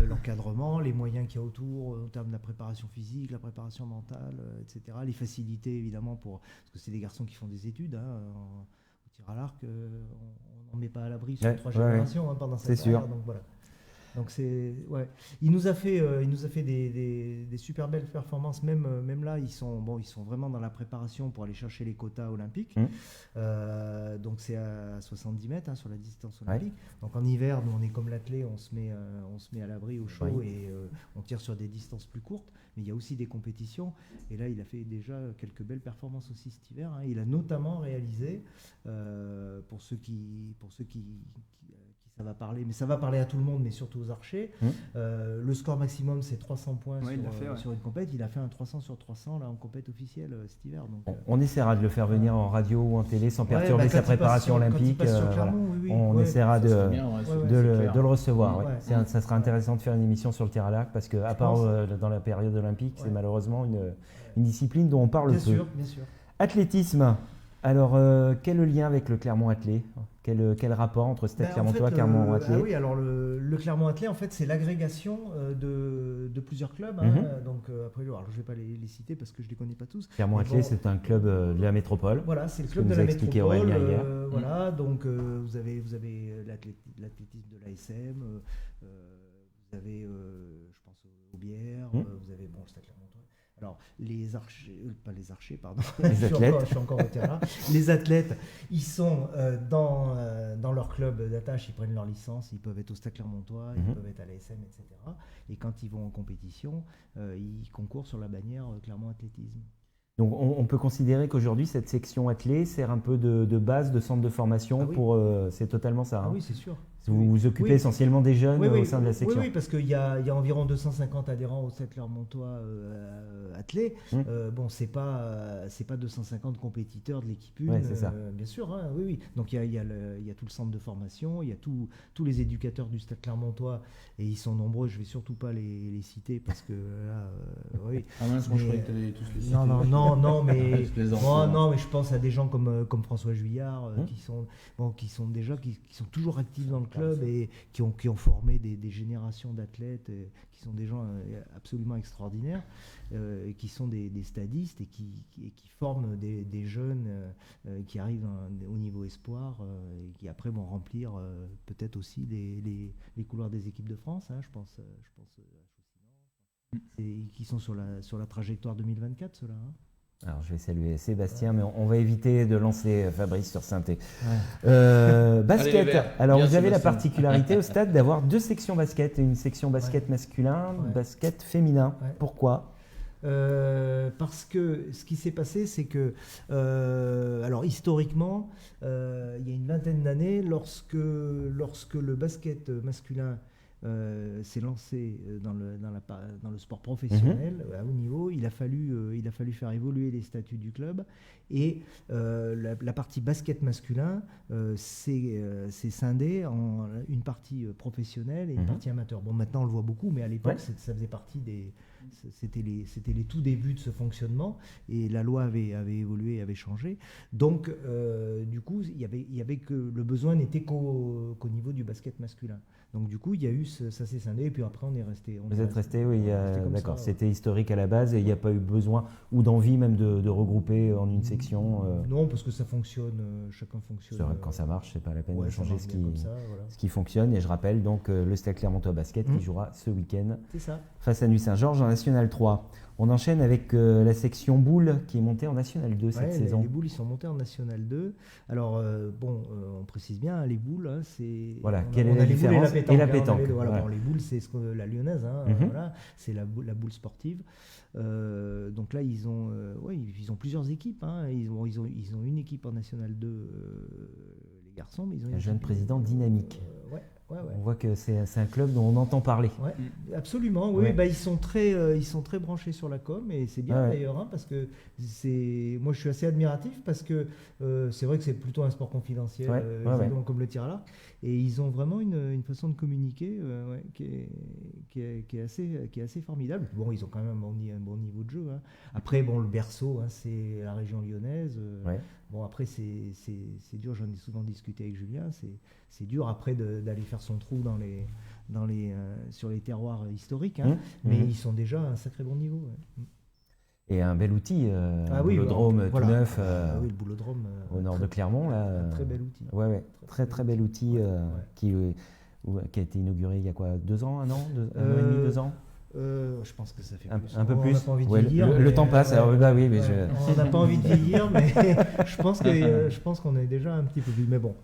l'encadrement, les moyens qu'il y a autour en termes de la préparation physique, la préparation mentale, etc. Les facilités évidemment parce que c'est des garçons qui font des études. Au tir à l'arc, on n'en met pas à l'abri sur 3 générations pendant cette carrière. Donc voilà. Donc il nous a fait des super belles performances, même là ils sont vraiment dans la préparation pour aller chercher les quotas olympiques. Donc c'est à 70 mètres sur la distance olympique. Donc en hiver, nous on est comme l'athlète, on se met à l'abri au chaud et on tire sur des distances plus courtes. Mais il y a aussi des compétitions et là il a fait déjà quelques belles performances aussi cet hiver. Il a notamment réalisé pour ceux qui ça va parler, mais ça va parler à tout le monde, mais surtout aux archers. Le score maximum, c'est 300 points sur une compète. Il a fait un 300 sur 300 là en compète officielle cet hiver. Donc, on essaiera de le faire venir en radio ou en télé sans perturber sa préparation olympique. On essaiera de le recevoir. Ça sera intéressant de faire une émission sur le tir à l'arc parce que, à part dans la période olympique, c'est malheureusement une discipline dont on parle peu. Bien sûr. Athlétisme. Alors, quel lien avec le Clermont Athlé ? Quel rapport entre Stade Clermontois et Clermont Athlé ? Oui, alors le Clermont Athlé, en fait, c'est l'agrégation de plusieurs clubs. Donc, après, alors, je ne vais pas les citer parce que je ne les connais pas tous. Clermont Athlé, c'est un club de la métropole. Voilà, c'est le club de la métropole. Aurélien hier. Voilà, donc vous avez l'athlétisme de l'ASM, vous avez, je pense, Aubière, vous avez le Stade Clermontois. Alors, les archers, pas les archers, pardon, les athlètes. Je suis encore au terrain. Les athlètes, ils sont dans leur club d'attache, ils prennent leur licence, ils peuvent être au Stade Clermontois, ils peuvent être à l'ASM, etc. Et quand ils vont en compétition, ils concourent sur la bannière Clermont Athlétisme. Donc on peut considérer qu'aujourd'hui, cette section athlée sert un peu de base, de centre de formation pour... c'est totalement ça. Oui, c'est sûr. Vous vous occupez essentiellement des jeunes au sein de la section. Oui, parce qu'il y a environ 250 adhérents au Stade Clermontois athlé. Bon, c'est pas 250 compétiteurs de l'équipe 1, c'est ça. bien sûr. Oui. Donc il y a tout le centre de formation, il y a tous les éducateurs du Stade Clermontois, et ils sont nombreux. Je vais surtout pas les citer parce que là, oui. Moi je croyais que tu allais tous les citer. Non, mais je pense à des gens comme François Juillard qui sont toujours actifs dans le club club et qui ont formé des générations d'athlètes qui sont des gens absolument extraordinaires, qui sont des stadistes et qui forment des jeunes qui arrivent au niveau espoir et qui après vont remplir peut-être aussi les couloirs des équipes de France. Je pense à Chaucinan, qui sont sur la trajectoire 2024, ceux-là. Alors, je vais saluer Sébastien, mais on va éviter de lancer Fabrice sur Saint-Étienne. Basket. Allez, les Verts. Alors, Bien, vous avez la Sébastien. particularité au stade d'avoir 2 sections basket, une section basket masculin, basket féminin. Ouais. Pourquoi ? Parce que ce qui s'est passé, c'est que, alors historiquement, il y a une vingtaine d'années, lorsque le basket masculin s'est lancé dans le sport professionnel à haut niveau, il a fallu faire évoluer les statuts du club et la partie basket masculin s'est scindée en une partie professionnelle et une partie amateur. Bon, maintenant on le voit beaucoup, mais à l'époque ça faisait partie c'était les tout débuts de ce fonctionnement et la loi avait évolué, avait changé. Donc du coup il y avait que le besoin n'était qu'au niveau du basket masculin. Donc du coup il y a eu ça s'est scindé et puis après on est resté. Vous êtes resté, oui, d'accord. Ça, C'était historique à la base et il n'y a pas eu besoin ou d'envie même de regrouper en une section. Non, parce que ça fonctionne, chacun fonctionne. C'est vrai que quand ça marche, c'est pas la peine de changer ce qui fonctionne. Et je rappelle donc le Stade Clermontois Basket qui jouera ce week-end face à Nuit-Saint-Georges en National 3. On enchaîne avec la section boules qui est montée en National 2 cette saison. Les boules, ils sont montés en National 2. Alors, on précise bien, les boules, c'est... Voilà, quelle est la différence et la pétanque. Bon, les boules, c'est la lyonnaise, voilà, c'est la boule sportive. Donc là, ils ont plusieurs équipes. Ils ont une équipe en National 2, les garçons, mais ils ont un jeune président dynamique. Ouais. On voit que c'est un club dont on entend parler. Ouais, absolument, oui. Ils sont très branchés sur la com et c'est bien d'ailleurs, parce que moi je suis assez admiratif parce que c'est vrai que c'est plutôt un sport confidentiel, comme le tir à l'arc, et ils ont vraiment une façon de communiquer qui est assez formidable. Bon, ils ont quand même un bon niveau de jeu. Après, le berceau, c'est la région lyonnaise. Bon, après, c'est dur, j'en ai souvent discuté avec Julien, c'est dur après d'aller faire son trou sur les terroirs historiques, mais ils sont déjà à un sacré bon niveau. Et un bel outil, le boulodrome tout neuf, le boulodrome au nord de Clermont. Là, un très bel outil. Très bel outil qui a été inauguré il y a quoi, 2 ans, 1 an, 1 an et demi, 2 ans. Je pense que ça fait plus. Un peu plus. On n'a pas envie de vieillir. Le temps passe. On n'a pas envie de vieillir, mais je pense qu'on est déjà un petit peu plus. Mais bon.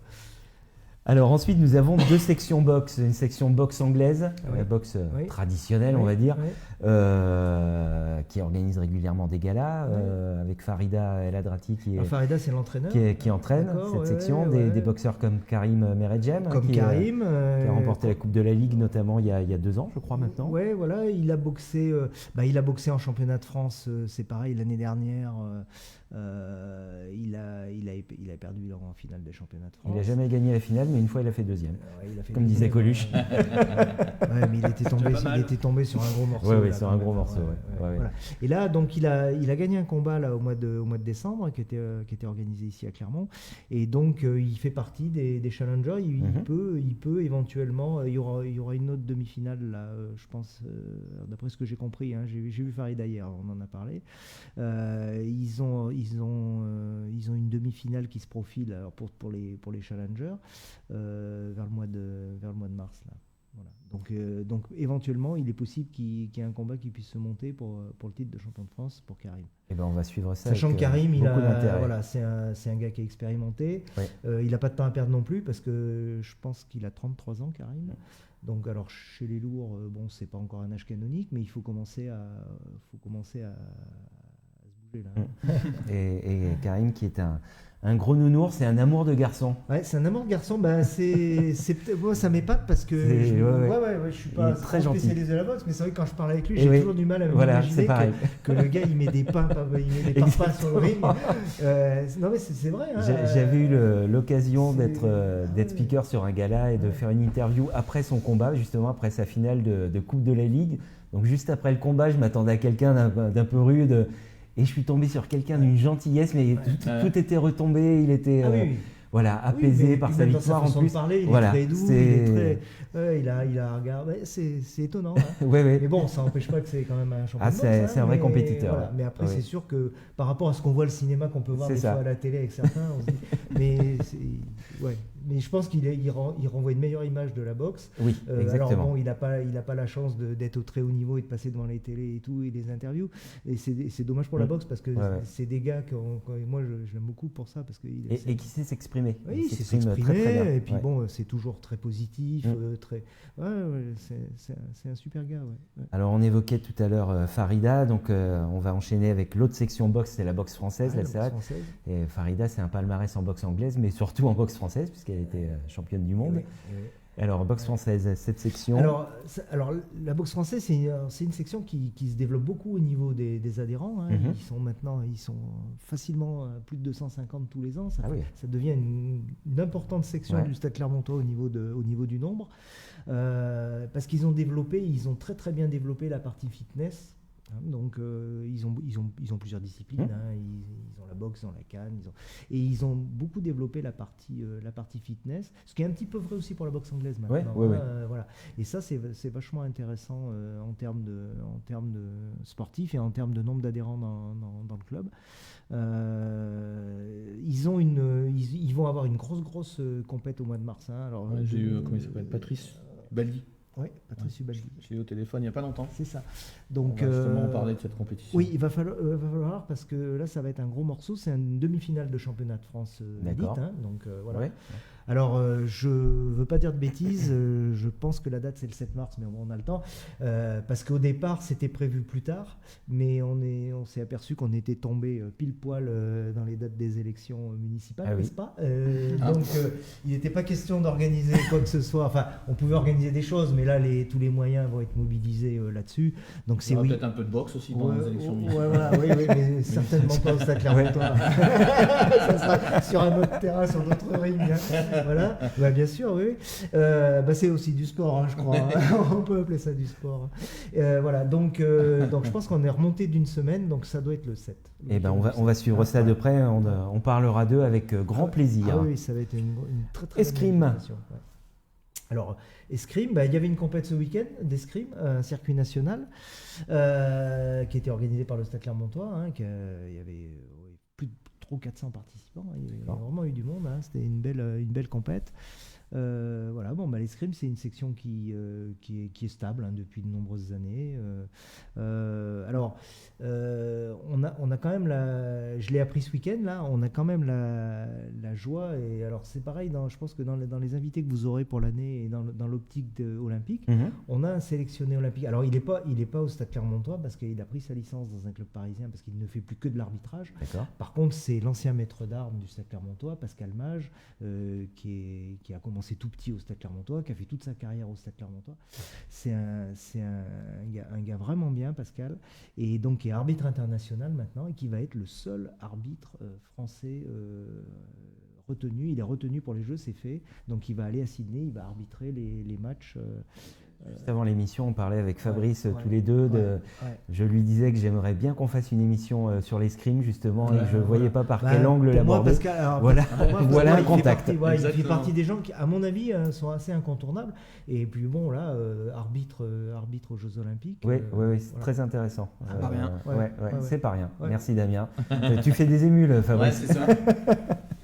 Alors ensuite, nous avons 2 sections boxe. Une section boxe anglaise, la boxe traditionnelle, on va dire, qui organise régulièrement des galas, avec Farida El Hadrati Farida, c'est l'entraîneur. Qui entraîne cette section. Des boxeurs comme Karim Meredjem, qui a remporté la Coupe de la Ligue, notamment il y a 2 ans, je crois, maintenant. Oui, voilà, il a boxé en championnat de France, c'est pareil, l'année dernière. Il a perdu en finale des championnats de France. Il n'a jamais gagné la finale, mais une fois il a fait 2e. Comme disait Coluche. Mais il était tombé sur un gros morceau. Sur un gros morceau. Voilà. Et là, donc il a gagné un combat là, au mois de décembre qui était organisé ici à Clermont. Et donc il fait partie des challengers. Il peut éventuellement. Il y aura une autre demi-finale là, je pense, d'après ce que j'ai compris. J'ai vu Farida hier, on en a parlé. Ils ont une demi-finale qui se profile alors pour les challengers vers le mois de mars là. Voilà. Donc éventuellement il est possible qu'il y ait un combat qui puisse se monter pour le titre de champion de France pour Karim. Et on va suivre ça. Sachant que Karim, c'est un gars qui est expérimenté. Il n'a pas de temps à perdre non plus parce que je pense qu'il a 33 ans, Karim. Donc alors chez les lourds, c'est pas encore un âge canonique, mais il faut commencer à et Karim qui est un gros nounours, c'est un amour de garçon. C'est un amour de garçon. Moi, ça m'épate parce que je suis pas très spécialisé de la boxe, mais c'est vrai que quand je parle avec lui, j'ai toujours du mal à m'imaginer que le gars il met des pains sur le ring. Non mais c'est vrai. J'avais eu l'occasion d'être speaker sur un gala et de faire une interview après son combat, justement après sa finale de Coupe de la Ligue. Donc juste après le combat, je m'attendais à quelqu'un d'un peu rude. Et je suis tombé sur quelqu'un d'une gentillesse, mais tout était retombé. Il était, voilà, apaisé mais par puis sa même dans victoire en façon de plus. parler, il Voilà, est très doux, c'est- il est très, il a un regard, c'est étonnant. Hein. Ouais, ouais. Mais bon, ça n'empêche pas que c'est quand même un champion Ah, de boxe. c'est un vrai mais compétiteur, voilà. ouais. Mais après, Ouais. c'est sûr que par rapport à ce qu'on voit au cinéma, qu'on peut voir C'est des ça. fois à la télé avec certains, on se dit, ouais. Mais je pense il renvoie une meilleure image de la boxe. Oui, Alors exactement. bon, il n'a pas la chance d'être au très haut niveau et de passer devant les télés et tout et les interviews. Et c'est dommage pour la boxe parce que Ouais. c'est des gars moi je l'aime beaucoup pour ça parce que Et qui sait s'exprimer. oui, Il c'est s'exprime s'exprimer, très, très bien. et puis Ouais. bon, c'est toujours très positif, Mm. c'est un super gars. Ouais. Alors on évoquait tout à l'heure Farida, donc on va enchaîner avec l'autre section boxe, c'est la boxe française, Ouais, la la boxe CERAT. française. Et Farida, c'est un palmarès en boxe anglaise, mais surtout en boxe française, puisqu'elle était championne du monde. Oui, oui. Alors, boxe française, cette section. Alors, la boxe française, c'est une section qui se développe beaucoup au niveau des adhérents. Hein. Mhm. Ils sont facilement à plus de 250 tous les ans. Ça, Ah oui. ça devient une importante section Ouais. du Stade Clermontois au niveau du nombre. Parce qu'ils ont très très bien développé la partie fitness. Hein. Donc, ils ont plusieurs disciplines. Hein. Ils ont la boxe, ils ont la canne. Et ils ont beaucoup développé la partie fitness. Ce qui est un petit peu vrai aussi pour la boxe anglaise maintenant. Ouais. Voilà. Et ça, c'est vachement intéressant en termes de sportifs et en termes de nombre d'adhérents dans le club. Ils vont avoir une grosse compète au mois de mars. Hein. Alors, J'ai eu, comment il s'appelle, Patrice Bali. Oui, Patrice Ubaldi. Je l'ai eu au téléphone il n'y a pas longtemps. C'est ça. On Donc, va justement parler de cette compétition. oui, il va falloir parce que là, ça va être un gros morceau. C'est une demi-finale de championnat de France élite. D'accord. Hein. Donc, voilà. Ouais. Alors, je ne veux pas dire de bêtises, je pense que la date c'est le 7 mars, mais on a le temps, parce qu'au départ c'était prévu plus tard, mais on s'est aperçu qu'on était tombé pile poil dans les dates des élections municipales, Ah oui. n'est-ce pas Donc, il n'était pas question d'organiser quoi que ce soit, enfin, on pouvait organiser des choses, mais là, tous les moyens vont être mobilisés là-dessus. Donc, Il y c'est aura oui. peut-être un peu de boxe aussi dans les élections municipales. Oui, mais certainement pas au Stade Clermontois. Ça sera sur un autre terrain, sur d'autres rings. Hein. Voilà, bien sûr, oui. C'est aussi du sport, hein, je crois. Hein. On peut appeler ça du sport. Voilà, donc je pense qu'on est remonté d'une semaine, donc ça doit être le 7. Eh ben, on va suivre ça de près. On parlera d'eux avec grand plaisir. Ah oui, ça va être une très très Escrime. bonne animation, ouais. Alors, escrime, il y avait une compète ce week-end d'escrime, un circuit national, qui était organisé par le Stade Clermontois. Hein, il y avait plus de 400 participants. Hein, il y a vraiment eu du monde. Hein, c'était une belle compète. Voilà, l'escrime, c'est une section qui est stable hein, depuis de nombreuses années. Alors, on a quand même je l'ai appris ce week-end, là, on a quand même la joie. Et alors, c'est pareil, je pense que dans les invités que vous aurez pour l'année et dans l'optique olympique, on a un sélectionné olympique. Alors, il est pas au Stade Clermontois parce qu'il a pris sa licence dans un club parisien parce qu'il ne fait plus que de l'arbitrage. D'accord. Par contre, c'est l'ancien maître d'armes du Stade Clermontois, Pascal Mage, qui a commencé tout petit au Stade Clermontois, qui a fait toute sa carrière au Stade Clermontois. C'est un gars vraiment bien, Pascal, et donc qui est arbitre international maintenant et qui va être le seul arbitre français retenu. Il est retenu pour les Jeux, c'est fait. Donc il va aller à Sydney, il va arbitrer les matchs. Juste avant l'émission, on parlait avec Fabrice tous ouais, les deux. ouais. Je lui disais que j'aimerais bien qu'on fasse une émission sur l'escrime, justement, Ouais, et je ne voyais pas par quel Pour angle moi, l'aborder. Pascal, alors, Voilà, pour moi, voilà Pascal, un contact. Il fait Exactement. partie des gens qui, à mon avis, sont assez incontournables. Et puis bon, là, arbitre aux Jeux Olympiques. Oui, c'est voilà. très intéressant. pas rien. Ouais, c'est pas rien. Ouais. Merci Damien. Tu fais des émules, Ouais, Fabrice. c'est ça.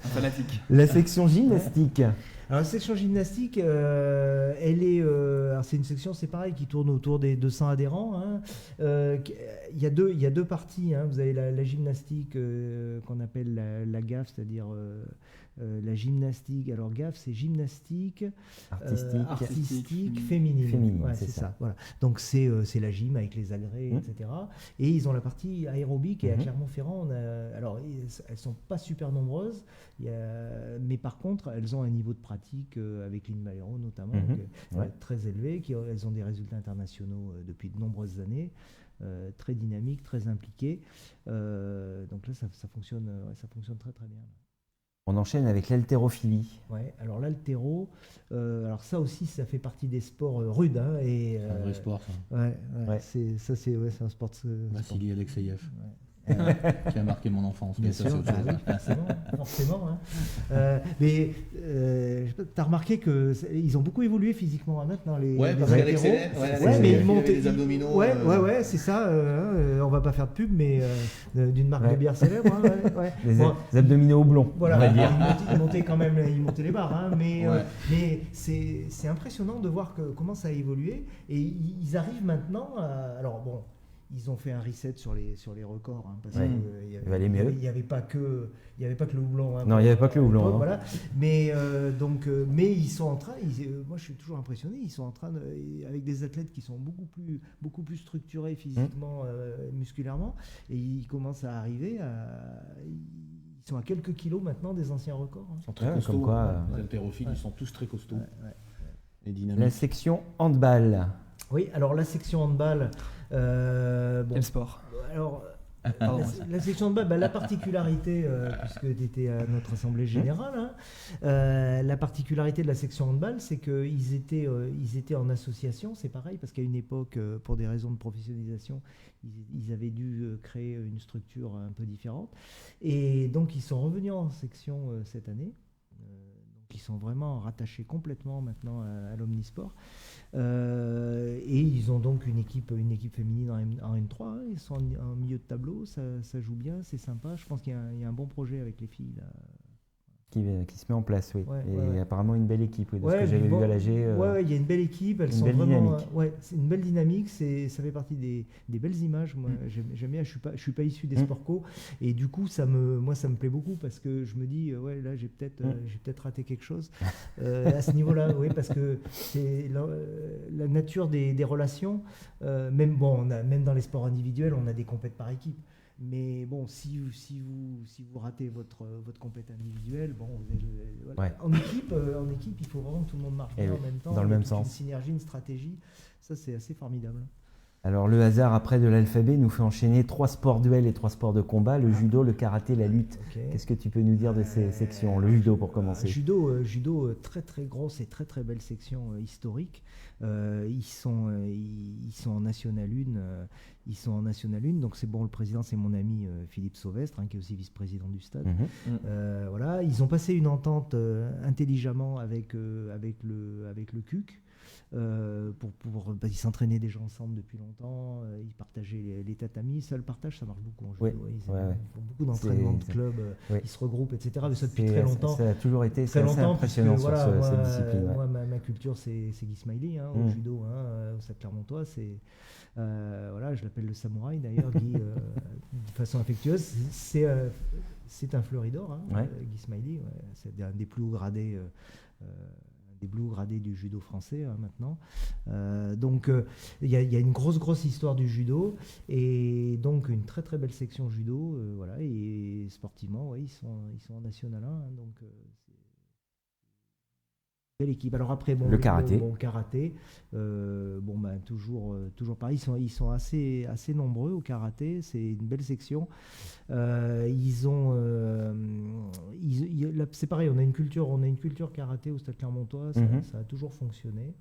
Un fanatique. La section gymnastique. Alors, la section gymnastique, elle est. Alors, c'est une section, c'est pareil, qui tourne autour des 200 adhérents. Hein. Il y a deux parties. Hein. Vous avez la gymnastique qu'on appelle la GAF, c'est-à-dire la gymnastique. Alors, GAF, c'est gymnastique artistique féminine. Ouais, c'est ça. Voilà. Donc, c'est la gym avec les agrès, etc. Et ils ont la partie aérobique. Et à Clermont-Ferrand, alors, elles ne sont pas super nombreuses, mais par contre, elles ont un niveau de pratique avec Lynn Valero notamment, très élevé. Elles ont des résultats internationaux depuis de nombreuses années. Très dynamique, très impliqué. Donc là, ça fonctionne très très bien. On enchaîne avec l'haltérophilie. Ouais, alors l'haltéro, alors ça aussi, ça fait partie des sports rudes. Hein, et, C'est un vrai sport, ça. Ouais. C'est un sport. Vassili Alexeyev. Ouais. qui a marqué mon enfance. Bien Mais ça, sûr, c'est autre chose. forcément. Mais tu as remarqué qu'ils ont beaucoup évolué physiquement maintenant, les Parce les qu'Alex héros. Heller, mais il ils montent avait des abdominaux. Ouais, c'est ça. On va pas faire de pub, mais d'une marque de bière célèbre. Hein, Les abdominaux blonds, voilà, on va dire. ils montaient quand même, ils montaient les barres, hein, mais Ouais. c'est impressionnant de voir comment ça a évolué. Et ils arrivent maintenant. Alors bon, ils ont fait un reset sur les records, hein, parce Ouais. qu'il Il va aller mieux. n'y avait pas que le houblon. Hein, Non, il n'y avait pas que le houblon. l'époque, Non. voilà. Mais mais ils sont en train. Moi, je suis toujours impressionné. Ils sont en train avec des athlètes qui sont beaucoup plus structurés physiquement, musculairement, et ils commencent à arriver. Ils sont à quelques kilos maintenant des anciens records. Hein. Ils sont très Ouais, costauds. comme quoi, Les haltérophiles, ils sont tous très costauds Ouais. et dynamiques. La section handball. Oui, alors la section handball. Bon, Quel sport. alors, Pardon. la section handball, la particularité, puisque tu étais à notre assemblée générale, hein, la particularité de la section handball, c'est qu'ils étaient en association, c'est pareil, parce qu'à une époque, pour des raisons de professionnalisation, ils avaient dû créer une structure un peu différente. Et donc, ils sont revenus en section cette année. Donc, ils sont vraiment rattachés complètement maintenant à l'Omnisport. Et ils ont donc une équipe féminine en N3, hein. Ils sont en milieu de tableau, ça joue bien, c'est sympa. Je pense qu'il y a un bon projet avec les filles là. Qui se met en place, oui. Ouais, et ouais. apparemment une belle équipe, oui, de ce Ouais, que j'avais bon, vu à l'AG. ouais, il y a une belle équipe, elles une sont belle vraiment. dynamique. C'est une belle dynamique, ça fait partie des belles images. Moi, j'aime bien. Je suis pas issu des sports co, et du coup, ça me plaît beaucoup parce que je me dis, ouais, là, j'ai peut-être raté quelque chose à ce niveau-là, oui, parce que c'est la nature des relations. Même dans les sports individuels, on a des compètes par équipe. Mais bon, si vous ratez votre compète individuelle, bon, voilà. Ouais. En équipe, il faut vraiment que tout le monde marche Et bien oui, en même temps. dans le Il y a même toute sens. Une synergie, une stratégie. Ça, c'est assez formidable. Alors le hasard après de l'alphabet nous fait enchaîner 3 sports duels et 3 sports de combat, le judo, le karaté, la lutte. Ok. Qu'est-ce que tu peux nous dire de ces sections? Le judo pour commencer. Judo, très très grosse et très très belle section historique. Ils sont en National 1. Ils sont en National 1. Donc c'est bon, le président c'est mon ami Philippe Sauvestre, hein, qui est aussi vice-président du stade. Mhm. Voilà, ils ont passé une entente intelligemment avec le CUC. Ils s'entraînaient déjà ensemble depuis longtemps, ils partageaient les tatamis. Ça, le partage, ça marche beaucoup en judo. Oui, Ils font beaucoup C'est- d'entraînements de clubs, oui. ils se regroupent, etc. Mais ça depuis très longtemps. Ça a toujours été Très assez longtemps, impressionnant puisque, sur voilà, cette discipline. Ouais. Moi, ma culture, c'est Guy Smiley, hein, au judo, hein, au Stade Clermontois. Voilà, je l'appelle le samouraï d'ailleurs, Guy, de façon affectueuse. C'est un fleuridor, hein, Ouais. Guy Smiley. Ouais, c'est un des plus hauts gradés. Du judo français, hein, maintenant. Donc il y a une grosse histoire du judo, et donc une très très belle section judo, voilà, et sportivement, ouais, ils sont en National 1, hein, donc c'est belle équipe. Alors après, bon, Le karaté. Karaté, toujours pareil, ils sont assez nombreux au karaté, c'est une belle section. C'est pareil, on a une culture karaté au Stade Clermontois, ça a toujours fonctionné.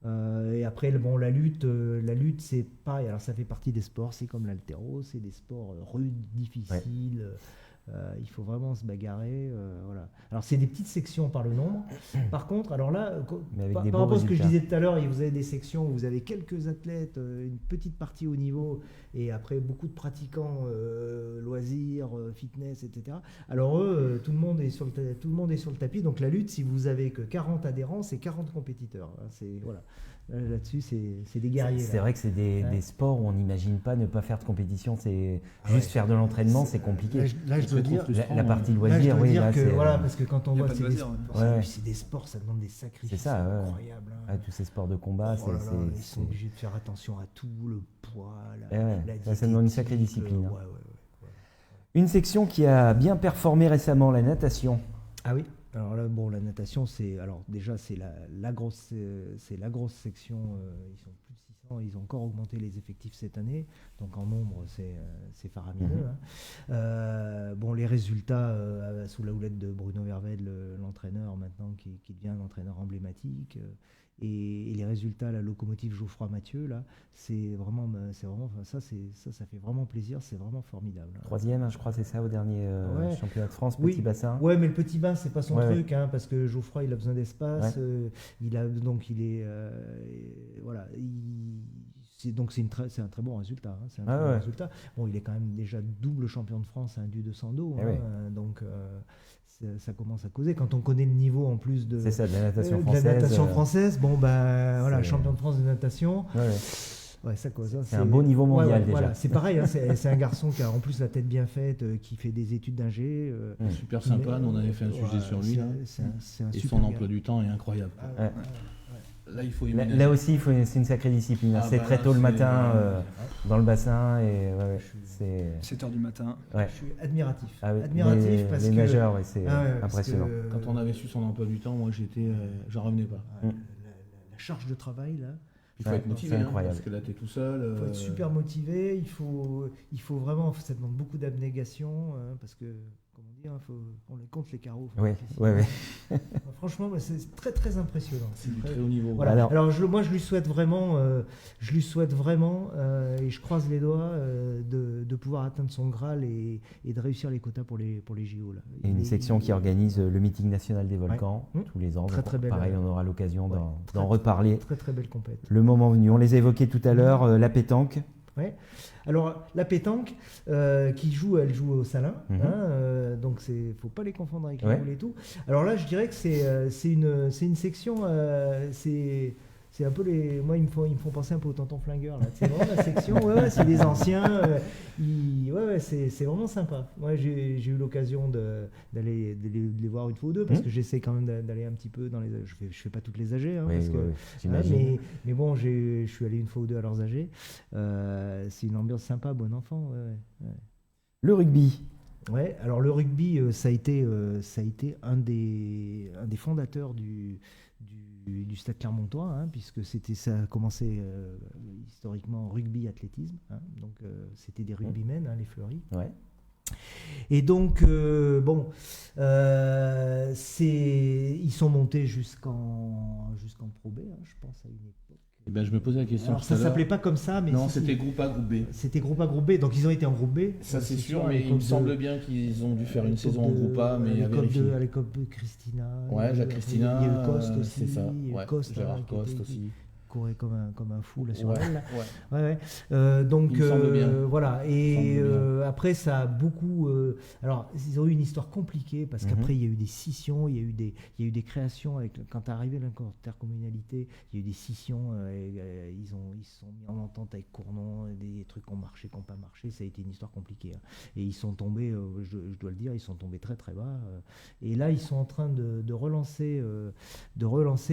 Et après, la lutte, c'est pareil. Alors ça fait partie des sports, c'est comme l'haltéro, c'est des sports rudes, difficiles. Il faut vraiment se bagarrer. Voilà. Alors c'est des petites sections par le nombre. Par contre, alors là, Mais avec par des beaux rapport à ce que je résultats. disais tout à l'heure, vous avez des sections où vous avez quelques athlètes, une petite partie haut niveau, et après beaucoup de pratiquants loisirs, fitness, etc. Alors eux, tout le monde est sur le tapis. Donc la lutte, si vous avez que 40 adhérents, c'est 40 compétiteurs. Hein, voilà. Là-dessus, c'est des guerriers. C'est là. vrai que c'est des sports où on n'imagine pas ne pas faire de compétition. C'est juste faire de l'entraînement, c'est compliqué. Là, je dois dire, La partie là, je loisir, dois oui, dire là, que c'est voilà, parce que quand on Il y a voit pas de loisir, c'est des sports, ça demande des sacrifices C'est ça, ouais. incroyables. Hein. ouais, tous ces sports de combat, Oh là là, ils c'est sont obligés de faire attention à tout, le poids, Eh ouais, la ça demande une sacrée diététique, discipline, hein. ouais. une section qui a bien performé récemment, la natation. Ah oui. Alors là, bon, la natation, c'est la grosse section. Ils sont plus de 600. Ils ont encore augmenté les effectifs cette année. Donc en nombre, c'est faramineux. Hein. Les résultats sous la houlette de Bruno Vervel, l'entraîneur maintenant. maintenant qui devient un entraîneur emblématique. Et les résultats, la locomotive Geoffroy Mathieu, là, c'est vraiment ça fait vraiment plaisir, c'est vraiment formidable. 3e, je crois, c'est ça, au dernier championnat de France, oui. petit bassin. Ouais, mais le petit bain, c'est pas son truc, hein, parce que Geoffroy, il a besoin d'espace, c'est un très bon résultat. Hein, c'est un très bon résultat. Bon, il est quand même déjà double champion de France, un du 200 dos, donc ça commence à causer. Quand on connaît le niveau en plus de la natation française. De la natation française, champion de France de natation. Ouais, ça cause. Hein, c'est un beau niveau mondial déjà. Voilà, c'est pareil, hein, c'est un garçon qui a en plus la tête bien faite, qui fait des études d'ingé. Super sympa, nous on avait fait un sujet sur lui. Et son emploi du temps est incroyable. Là, il faut là aussi, c'est une sacrée discipline. C'est très tôt le matin dans le bassin. C'est 7h du matin. Je suis admiratif. Parce les nageurs, c'est impressionnant. Quand on avait su son emploi du temps, moi j'en revenais pas. La charge de travail là. Il faut être motivé, parce que là tu es tout seul. Il faut être super motivé, il faut vraiment, ça demande beaucoup d'abnégation, parce que, comme on dit, on les compte les carreaux. Oui. Franchement, c'est très très impressionnant. C'est du très haut niveau. Voilà. Alors moi je lui souhaite vraiment, et je croise les doigts, de pouvoir atteindre son Graal et de réussir les quotas pour les JO. Là. Et une section qui organise le meeting national des volcans tous les ans. Très belle. Pareil, on aura l'occasion d'en reparler. Très très belle compète. Le moment venu. On les a évoqués tout à l'heure, la pétanque. Ouais. Alors la pétanque, elle joue au Salin, donc faut pas les confondre avec les boules et tout. Alors là, je dirais que c'est une section, c'est un peu moi ils me font penser un peu au Tonton Flingueur là. C'est vraiment la section, c'est des anciens, c'est vraiment sympa. Moi j'ai eu l'occasion d'aller les voir une fois ou deux, parce que j'essaie quand même d'aller un petit peu dans les. Je fais pas toutes les AG, j'imagine. Mais bon, je suis allé une fois ou deux à leurs AG. C'est une ambiance sympa, bon enfant. Le rugby. Ouais, alors le rugby, ça a été un des fondateurs du Stade Clermontois, puisque ça a commencé historiquement en rugby athlétisme, donc c'était des rugbymen, les Fleury. Ouais. Et donc ils sont montés jusqu'en Pro B, je pense à une époque. Je me posais la question. Alors ça s'appelait pas comme ça, mais c'était groupe A, groupe B. C'était groupe A, groupe B, donc ils ont été en groupe B. Ça c'est sûr, mais il me semble bien qu'ils ont dû faire une saison en groupe A, mais à vérifier. À l'époque de Christina. Jacques Christina. Il y a eu Coste aussi. C'est ça. Gérard Coste aussi. Courait comme un fou là sur elle. Donc voilà. Et après ça a beaucoup. Alors ils ont eu une histoire compliquée, parce qu'après il y a eu des scissions, il y a eu des créations quand est arrivé l'intercommunalité, il y a eu des scissions. Ils se sont mis en entente avec Cournon, des trucs qui ont marché, qui n'ont pas marché. Ça a été une histoire compliquée. Et ils sont tombés, je dois le dire, ils sont tombés très très bas. Et là ils sont en train de relancer.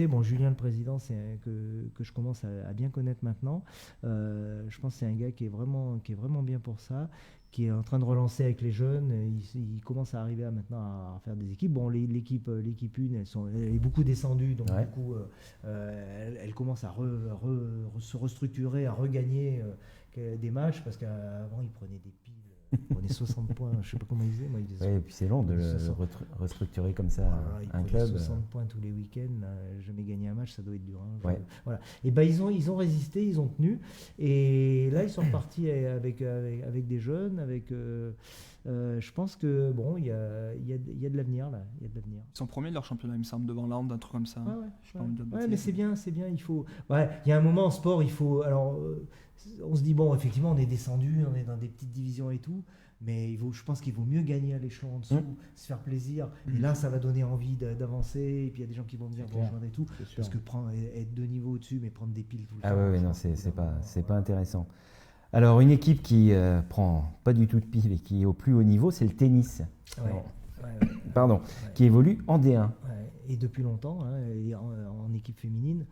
Bon, Julien le président, que je commence à bien connaître maintenant. Je pense que c'est un gars qui est vraiment bien pour ça, qui est en train de relancer avec les jeunes. Il commence à arriver maintenant à faire des équipes. Bon, l'équipe 1, elle est beaucoup descendue, donc du coup, elle commence à se restructurer, à regagner des matchs, parce qu'avant, ils prenaient des piles. On est 60 points, je sais pas comment ils disaient. Moi, et puis c'est long de restructurer comme ça un club. 60 points tous les week-ends, jamais gagné un match, ça doit être dur. Voilà. Et ils ont résisté, ils ont tenu. Et là, ils sont repartis avec des jeunes, je pense que il y a de l'avenir là. Il y a de l'avenir. Ils sont premiers de leur championnat, il me semble, devant Land, un truc comme ça. Mais c'est bien. Il faut. Il y a un moment en sport, il faut. Alors, on se dit effectivement, on est descendu, on est dans des petites divisions et tout, mais je pense qu'il vaut mieux gagner à l'échelon en dessous, se faire plaisir. Et là, ça va donner envie d'avancer. Et puis il y a des gens qui vont venir rejoindre et tout, parce que être 2 niveaux au-dessus, mais prendre des piles tout le temps. Non, c'est pas intéressant. Alors, une équipe qui prend pas du tout de piles et qui est au plus haut niveau, c'est le tennis. Qui évolue en D1. Et depuis longtemps, en équipe féminine.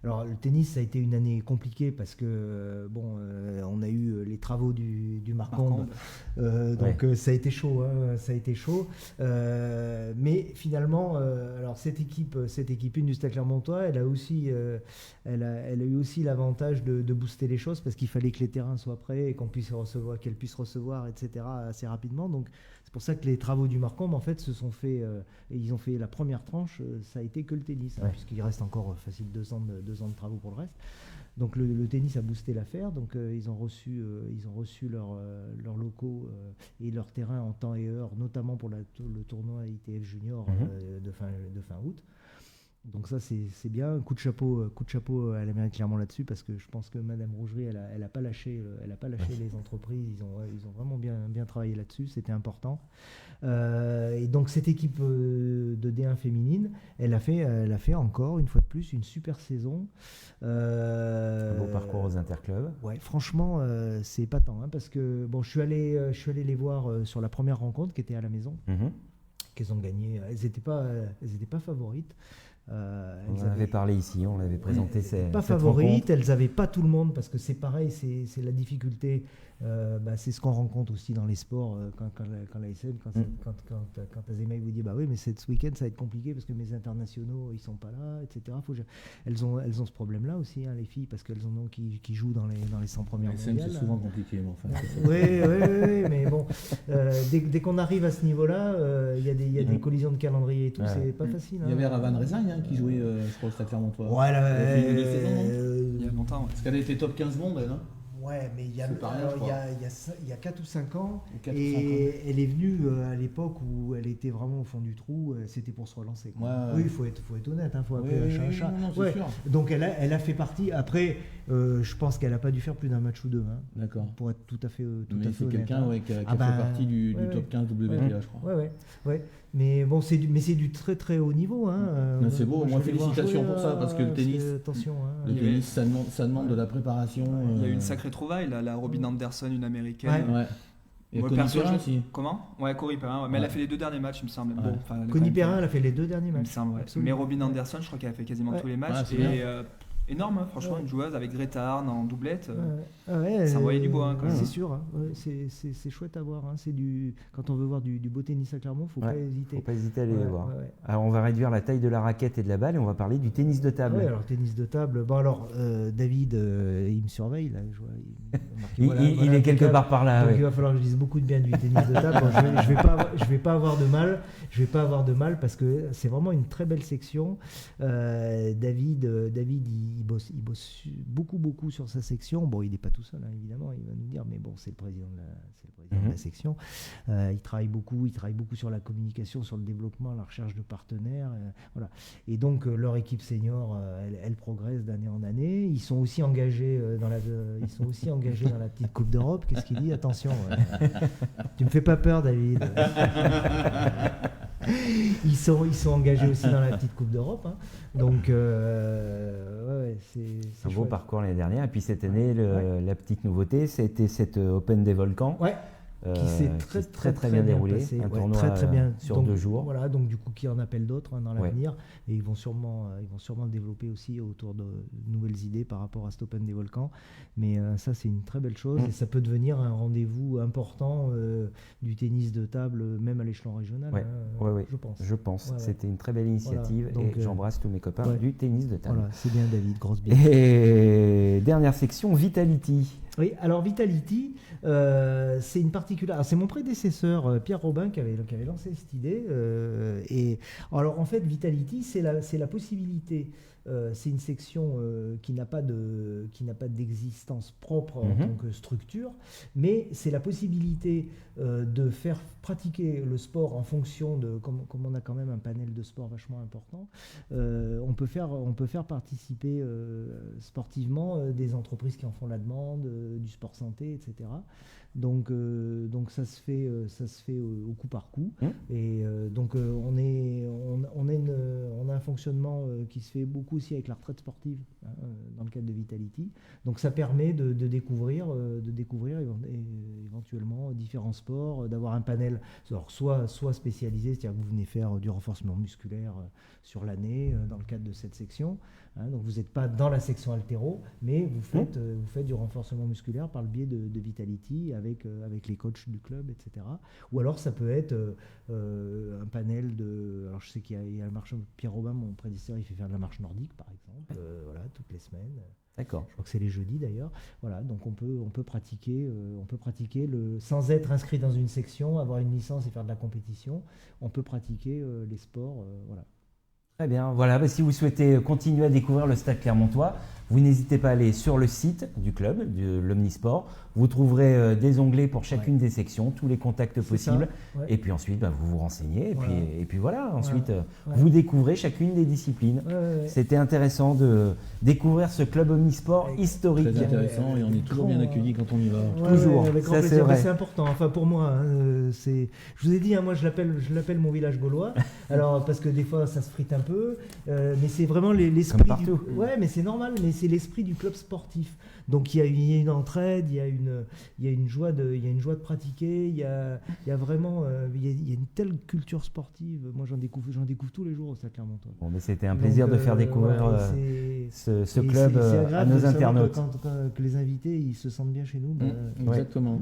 Alors le tennis, ça a été une année compliquée, parce que on a eu les travaux du Marcombe, donc ça a été chaud, mais finalement, alors cette équipe 1 du Stade Clermontois, elle a eu aussi l'avantage de booster les choses, parce qu'il fallait que les terrains soient prêts et qu'elle puisse recevoir, etc., assez rapidement. Donc c'est pour ça que les travaux du Marcombe, en fait, se sont faits, ils ont fait la première tranche, ça a été que le tennis, puisqu'il reste encore facile 2 ans de travaux pour le reste. Donc le tennis a boosté l'affaire, donc ils ont reçu leurs locaux et leur terrain en temps et heure, notamment pour le tournoi ITF Junior de fin août. Donc ça c'est bien, coup de chapeau à la mairie de Clermont là-dessus, parce que je pense que Madame Rougerie elle a pas lâché les entreprises, ils ont vraiment bien travaillé là-dessus, c'était important. Et donc cette équipe de D1 féminine, elle a fait encore une fois de plus une super saison. Un beau parcours aux interclubs. Ouais, franchement c'est épatant, parce que bon, je suis allé les voir sur la première rencontre qui était à la maison, qu'elles ont gagné. Elles n'étaient pas favorites. On en avait parlé ici, on l'avait présenté. Pas favorites, elles n'avaient pas tout le monde, parce que c'est pareil, c'est la difficulté. C'est ce qu'on rencontre aussi dans les sports quand l'ASM, quand Azema vous dit bah oui, mais ce week-end ça va être compliqué parce que mes internationaux ils sont pas là, etc. Elles ont ce problème-là aussi, les filles, parce qu'elles en ont qui jouent dans les 100 premières mondiales. C'est souvent compliqué, mais enfin. Oui, mais bon, dès qu'on arrive à ce niveau-là, il y a des collisions de calendrier et tout, c'est pas facile. Il y avait Ravan Rezagne qui jouait, je crois, au Stade Clermontois. Ouais, il y a longtemps. Ouais. Parce qu'elle était top 15 monde, elle, hein. Ouais, mais il y a 4 ou 5 ans, 4 ou 5 ans. Elle est venue à l'époque où elle était vraiment au fond du trou, c'était pour se relancer. Ouais. Oui, il faut être honnête, faut appeler un chat un chat. Non, sûr. Donc elle a fait partie. Après, je pense qu'elle n'a pas dû faire plus d'un match ou deux. D'accord. Pour être tout à fait honnête. Mais c'est quelqu'un qui a fait partie du top 15 WTA, je crois. Ouais. Mais bon, c'est du très très haut niveau. C'est beau, moi félicitations pour ça, parce que le tennis, attention, le tennis ça demande de la préparation. Il y a eu une sacrée trouvaille, la Robin Anderson, une américaine. Ouais. Et Connie Perrin aussi. Comment ? Ouais, Corey Perrin, mais elle a fait les 2 derniers matchs, il me semble. Bon, Connie Perrin, elle a fait les 2 derniers matchs. Il me semble, ouais. Mais Robin Anderson, je crois qu'elle a fait quasiment tous les matchs. Énorme, franchement, une joueuse avec Greta Arn en doublette. Ça envoyait du bois. C'est sûr, c'est chouette à voir. Quand on veut voir du beau tennis à Clermont, faut pas hésiter. Faut pas hésiter à aller les voir. Alors on va réduire la taille de la raquette et de la balle et on va parler du tennis de table. Alors tennis de table. Bon alors David, il me surveille là. Je vois, il est quelque part par là. Donc il va falloir que je dise beaucoup de bien du tennis de table. Bon, je vais pas avoir de mal. Je vais pas avoir de mal parce que c'est vraiment une très belle section. David, il bosse beaucoup sur sa section. Bon, il n'est pas tout seul, évidemment, il va nous dire, mais bon, c'est le président de la section. Il travaille beaucoup sur la communication, sur le développement, la recherche de partenaires. Voilà. Et donc, leur équipe senior, elle progresse d'année en année. Ils sont aussi engagés dans la petite Coupe d'Europe. Qu'est-ce qu'il dit ? Attention, tu me fais pas peur, David. Ils sont engagés aussi dans la petite Coupe d'Europe. Donc, c'est un beau parcours l'année dernière. Et puis cette année, la petite nouveauté, c'était cette Open des Volcans. Qui s'est très bien déroulé, passé. Un tournoi très bien. sur donc, 2 jours. Voilà, donc du coup qui en appelle d'autres dans l'avenir, et ils vont sûrement le développer aussi autour de nouvelles idées par rapport à cet Open des Volcans. Mais ça c'est une très belle chose et ça peut devenir un rendez-vous important du tennis de table, même à l'échelon régional. Je pense. C'était une très belle initiative et j'embrasse tous mes copains du tennis de table. Voilà, c'est bien David, grosse bière. Et dernière section, Vitality. Oui, alors Vitality, c'est une particularité. C'est mon prédécesseur Pierre Robin qui avait lancé cette idée. Et alors en fait, Vitality, c'est la possibilité. C'est une section qui n'a pas d'existence propre en tant que structure, mais c'est la possibilité de faire pratiquer le sport en fonction de, comme on a quand même un panel de sport vachement important, on peut faire participer sportivement des entreprises qui en font la demande, du sport santé, etc. Donc ça se fait au coup par coup. Et donc on a un fonctionnement qui se fait beaucoup aussi avec la retraite sportive dans le cadre de Vitality. Donc ça permet de découvrir éventuellement différents sports, d'avoir un panel soit spécialisé, c'est-à-dire que vous venez faire du renforcement musculaire sur l'année dans le cadre de cette section. Donc vous n'êtes pas dans la section haltéro, mais vous faites du renforcement musculaire par le biais de Vitality avec les coachs du club, etc. Ou alors ça peut être un panel de... Alors je sais qu'il y a le marchand Pierre Robin mon prédécesseur, il fait faire de la marche nordique, par exemple, voilà, toutes les semaines. D'accord. Je crois que c'est les jeudis d'ailleurs. Voilà, donc on peut pratiquer, sans être inscrit dans une section, avoir une licence et faire de la compétition. On peut pratiquer les sports, voilà. Très bien. Voilà, si vous souhaitez continuer à découvrir le Stade Clermontois, vous n'hésitez pas à aller sur le site du club, de l'Omnisport. Vous trouverez des onglets pour chacune des sections, tous les contacts possibles. Ouais. Et puis ensuite, vous vous renseignez. Et puis voilà, ensuite, Ouais. vous découvrez chacune des disciplines. Ouais. C'était intéressant de découvrir ce club Omnisport historique. Très intéressant et on est toujours bien accueillis quand on y va. Toujours. Avec grand Ça, plaisir. c'est vrai. C'est important. Enfin, pour moi, je vous ai dit, moi, je l'appelle mon village gaulois. Alors, parce que des fois, ça se frite un peu, mais c'est vraiment l'esprit. Comme partout. Ouais, mais c'est normal. Mais c'est l'esprit du club sportif. Donc, il y a une entraide, il y a une joie de pratiquer. Il y a vraiment, il y a une telle culture sportive. Moi, j'en découvre tous les jours au Stade Clermontois. Bon, mais c'était un plaisir de faire découvrir ce et club c'est à agréable nos de savoir internautes. que les invités ils se sentent bien chez nous. Exactement.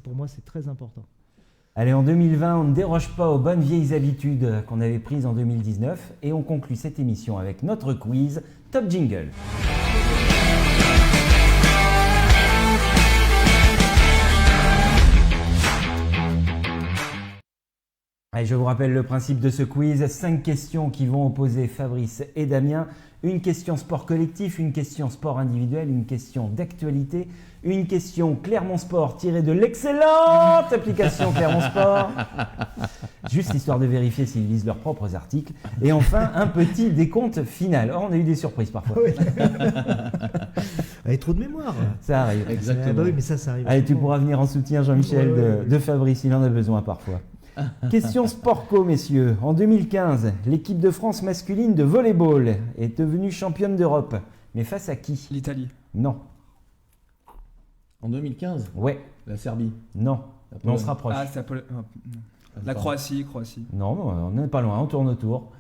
Pour moi, c'est très important. Allez, en 2020, on ne déroge pas aux bonnes vieilles habitudes qu'on avait prises en 2019 et on conclut cette émission avec notre quiz Top Jingle. Allez, je vous rappelle le principe de ce quiz. 5 questions qui vont opposer Fabrice et Damien. Une question sport collectif, une question sport individuel, une question d'actualité, une question Clermont Sport tirée de l'excellente application Clermont Sport. Juste histoire de vérifier s'ils lisent leurs propres articles. Et enfin, un petit décompte final. Oh, on a eu des surprises parfois. Oui. Avec trop de mémoire. Ça arrive. Exactement. Bah oui, mais ça arrive. Allez, tu pourras venir en soutien, Jean-Michel, Ouais. de Fabrice. Il en a besoin parfois. Question Sportco, messieurs. En 2015, l'équipe de France masculine de volleyball est devenue championne d'Europe. Mais face à qui? L'Italie. Non. En 2015, Ouais. la Serbie. Non. La Mais on Pologne. se rapproche. Ah, c'est la Croatie. Non, on n'est pas loin. On tourne autour.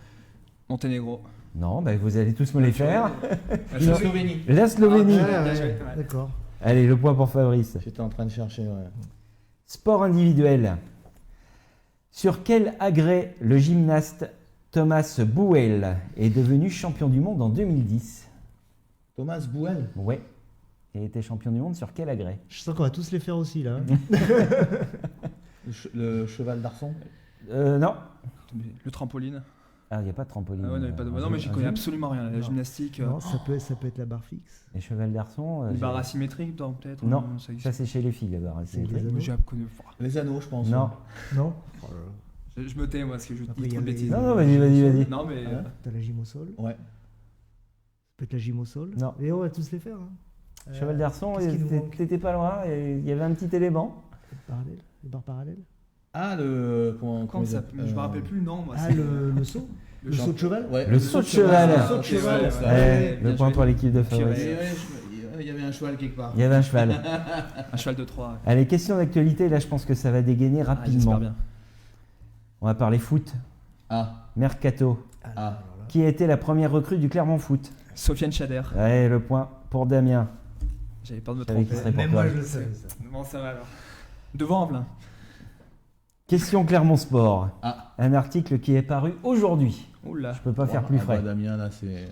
Monténégro. Non, vous allez tous me les faire. La Slovénie. La Slovénie. Ah, bien joué, ouais. D'accord. Allez, le point pour Fabrice. J'étais en train de chercher. Ouais. Sport individuel. Sur quel agrès le gymnaste Thomas Bouel est devenu champion du monde en 2010? Thomas Bouel. Ouais. Il a été champion du monde sur quel agrès? Je sens qu'on va tous les faire aussi là. Le cheval d'arçon. Non. Le trampoline. Ah, il n'y a pas de trampoline. Ah ouais, non, mais j'y connais absolument rien. La Non. gymnastique. Non, ça peut être la barre fixe. Les chevals d'arçon. Une barre asymétrique, peut-être. Non, ça existe. ça c'est chez les filles, la barre asymétrique. les Mais j'ai connu. Les anneaux, je pense. Non. Non. Je me tais, moi, parce que je Après, dis il y trop de a les- bêtises. Non, vas-y. Non, mais. Hein T'as la gym au sol. Ouais. Ça peut être la gym au sol. Non. Et on va tous les faire. Cheval d'arçon, qu'est-ce qui nous manque t'étais pas loin, et il y avait un petit élément. Les barres parallèles. Ah, le. Comment ça Je me rappelle plus le nom, moi. Ah, c'est- le saut. Le saut de cheval. Ouais. Le saut de cheval. Le saut de cheval. ça. Ouais, bien le point joué. pour l'équipe de Et Fabrice. ouais, il y avait un cheval quelque part. Il y avait un cheval. Un cheval de 3. Allez, question d'actualité, là je pense que ça va dégainer Ah, rapidement. j'espère bien. On va parler foot. Ah. Mercato. Ah. Alors là. Qui a été la première recrue du Clermont Foot? Sofiane Chader. Allez, le point pour Damien. J'avais peur de me Je savais tromper. qu'il serait pour Même toi. moi, je le savais ça. Bon, ça va alors. Devant Amblin. Question Clermont Sport. Ah. Un article qui est paru aujourd'hui. Oula. Je peux pas faire plus Ah bah, frais. Damien, là, c'est.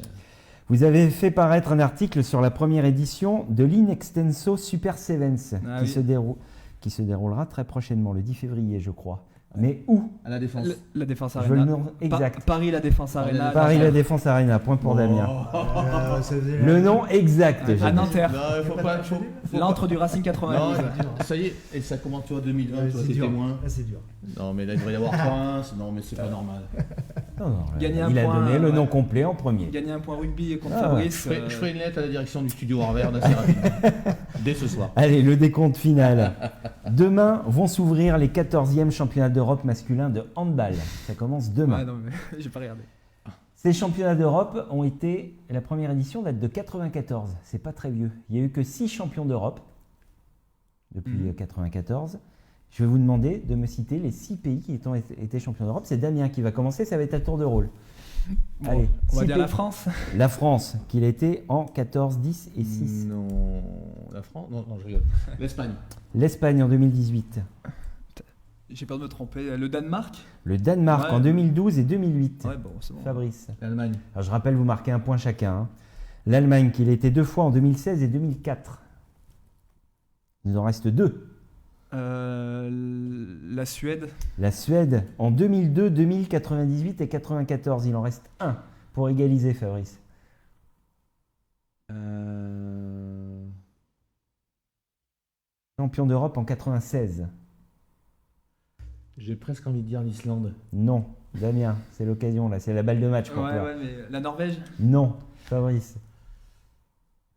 Vous avez fait paraître un article sur la première édition de l'Inextenso Super Sevens Ah qui, oui. qui se déroulera très prochainement, le 10 février, je crois. Mais où? À la défense. La Défense Je veux le Arena. nom exact. Paris, la Défense Arena. Paris La Défense Arena, point pour Damien. Ça faisait- Le nom exact. j'ai À dit. Nanterre. Non, il faut pas. L'antre du Racing Non, 92. ça y est, et ça commence toi 2020, Ouais, toi c'est t'es dur. témoin. Ah, c'est dur. Non, mais là il devrait y avoir points. Non, mais c'est pas normal. Non, Gagner un il a point, donné le nom ouais. complet en premier. Gagner un point rugby contre Ah, Fabrice. Je ferai une lettre à la direction du studio Harvard assez rapidement. Dès ce soir. Allez, le décompte final. Demain vont s'ouvrir les 14e championnats d'Europe masculins de handball. Ça commence demain. Ouais, non, mais j'ai pas regardé. Ces championnats d'Europe ont été. La première édition date de 94. C'est pas très vieux. Il n'y a eu que 6 champions d'Europe depuis 94. Je vais vous demander de me citer les 6 pays qui ont été champions d'Europe. C'est Damien qui va commencer. Ça va être à tour de rôle. Bon, Allez, on va 6 dire pays. la France. La France, qu'il était en 14, 10 et 6. Non, la France. Non, je rigole. L'Espagne. L'Espagne en 2018. J'ai peur de me tromper. Le Danemark. Le Danemark Ouais. en 2012 et 2008. Ouais, bon, c'est bon. Fabrice. L'Allemagne. Alors, je rappelle, vous marquez un point chacun. Hein. L'Allemagne, qu'il était 2 fois en 2016 et 2004. Il nous en reste 2. La Suède. La Suède en 2002, 2000, 98 et 94. Il en reste 1 pour égaliser, Fabrice. Champion d'Europe en 96. J'ai presque envie de dire l'Islande. Non. Damien, c'est l'occasion là, c'est la balle de match pour toi. Ouais, mais la Norvège. Non. Fabrice.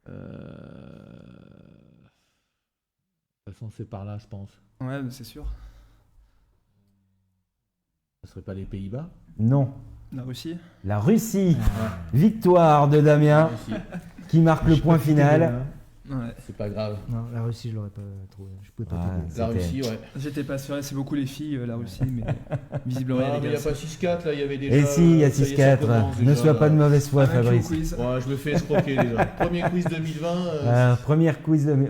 De toute façon, c'est par là, je pense. Ouais, mais c'est sûr. Ce serait pas les Pays-Bas? Non. La Russie. La Russie. Victoire de Damien qui marque le point final. Ouais. C'est pas grave. Non, la Russie, je l'aurais pas trouvé. Je pouvais pas Ah, t'aider. La C'était- Russie, ouais. J'étais pas sûr. C'est beaucoup les filles, la Russie, mais visiblement Ah, il y mais a il des n'y a gars. pas 6-4, là, il y avait déjà. Et si, il y a ça y est, 6-4. ça commence Ne déjà, sois pas de là. mauvaise foi, Un clou Fabrice. quiz. Ouais, je me fais escroquer déjà. Premier quiz 2020.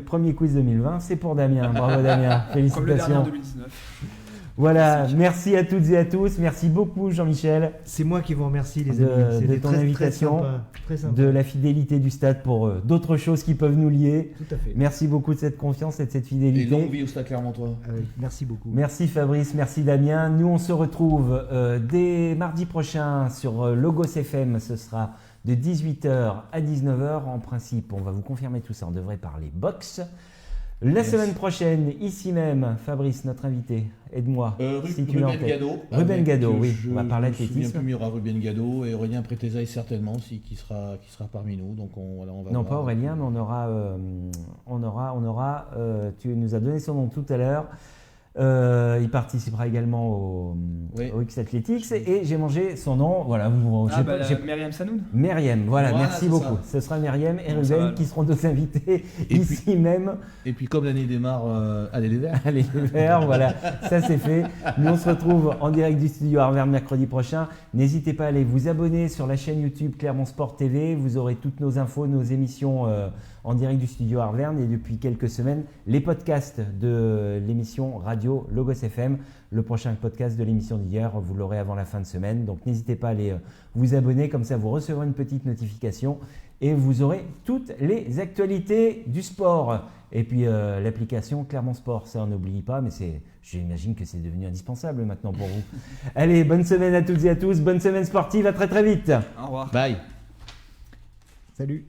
Premier quiz 2020, c'est pour Damien. Bravo Damien, Comme le dernier en félicitations. 2019. Voilà, merci à toutes et à tous. Merci beaucoup Jean-Michel C'est moi qui vous remercie, les De- amis. C'était de ton très, invitation, très sympa. Très sympa. de la fidélité du stade pour d'autres choses qui peuvent nous lier. Tout à fait. Merci beaucoup de cette confiance et de cette Et longue fidélité. vie au Stade Clermontois. Merci beaucoup. Merci Fabrice, merci Damien. Nous on se retrouve dès mardi prochain sur Logos FM. Ce sera de 18h à 19h. En principe, on va vous confirmer tout ça. On devrait parler boxe. La Yes. semaine prochaine, ici même, Fabrice, notre invité, aide-moi. si tu l'as en Ruben tête. Gado. Ruben Gado, oui. Je On va parler me souviens athlétisme. plus, mais il y aura Ruben Gado et Aurélien Prétézaï certainement, qui sera parmi nous. Donc on va Non, voir. pas Aurélien, mais tu nous as donné son nom tout à l'heure. Il participera également au X Athletics et j'ai mangé son nom. Voilà, Myriam Sanoun. Myriam, voilà, Voilà, merci c'est beaucoup. ça. Ce sera Myriam et Bon, ça Ruben va, qui seront nos invités Et ici même. Et puis comme l'année démarre, allez les Verts. Allez, les Verts, voilà, ça c'est fait. Nous on se retrouve en direct du studio Arverne mercredi prochain. N'hésitez pas à aller vous abonner sur la chaîne YouTube Clermont Sport TV. Vous aurez toutes nos infos, nos émissions en direct du studio Arverne et depuis quelques semaines, les podcasts de l'émission Radio Logos FM. Le prochain podcast de l'émission d'hier, vous l'aurez avant la fin de semaine. Donc n'hésitez pas à aller vous abonner, comme ça vous recevrez une petite notification et vous aurez toutes les actualités du sport. Et puis l'application Clermont Sport, ça on n'oublie pas, mais j'imagine que c'est devenu indispensable maintenant pour vous. Allez, bonne semaine à toutes et à tous, bonne semaine sportive, à très très vite. Au revoir. Bye. Salut.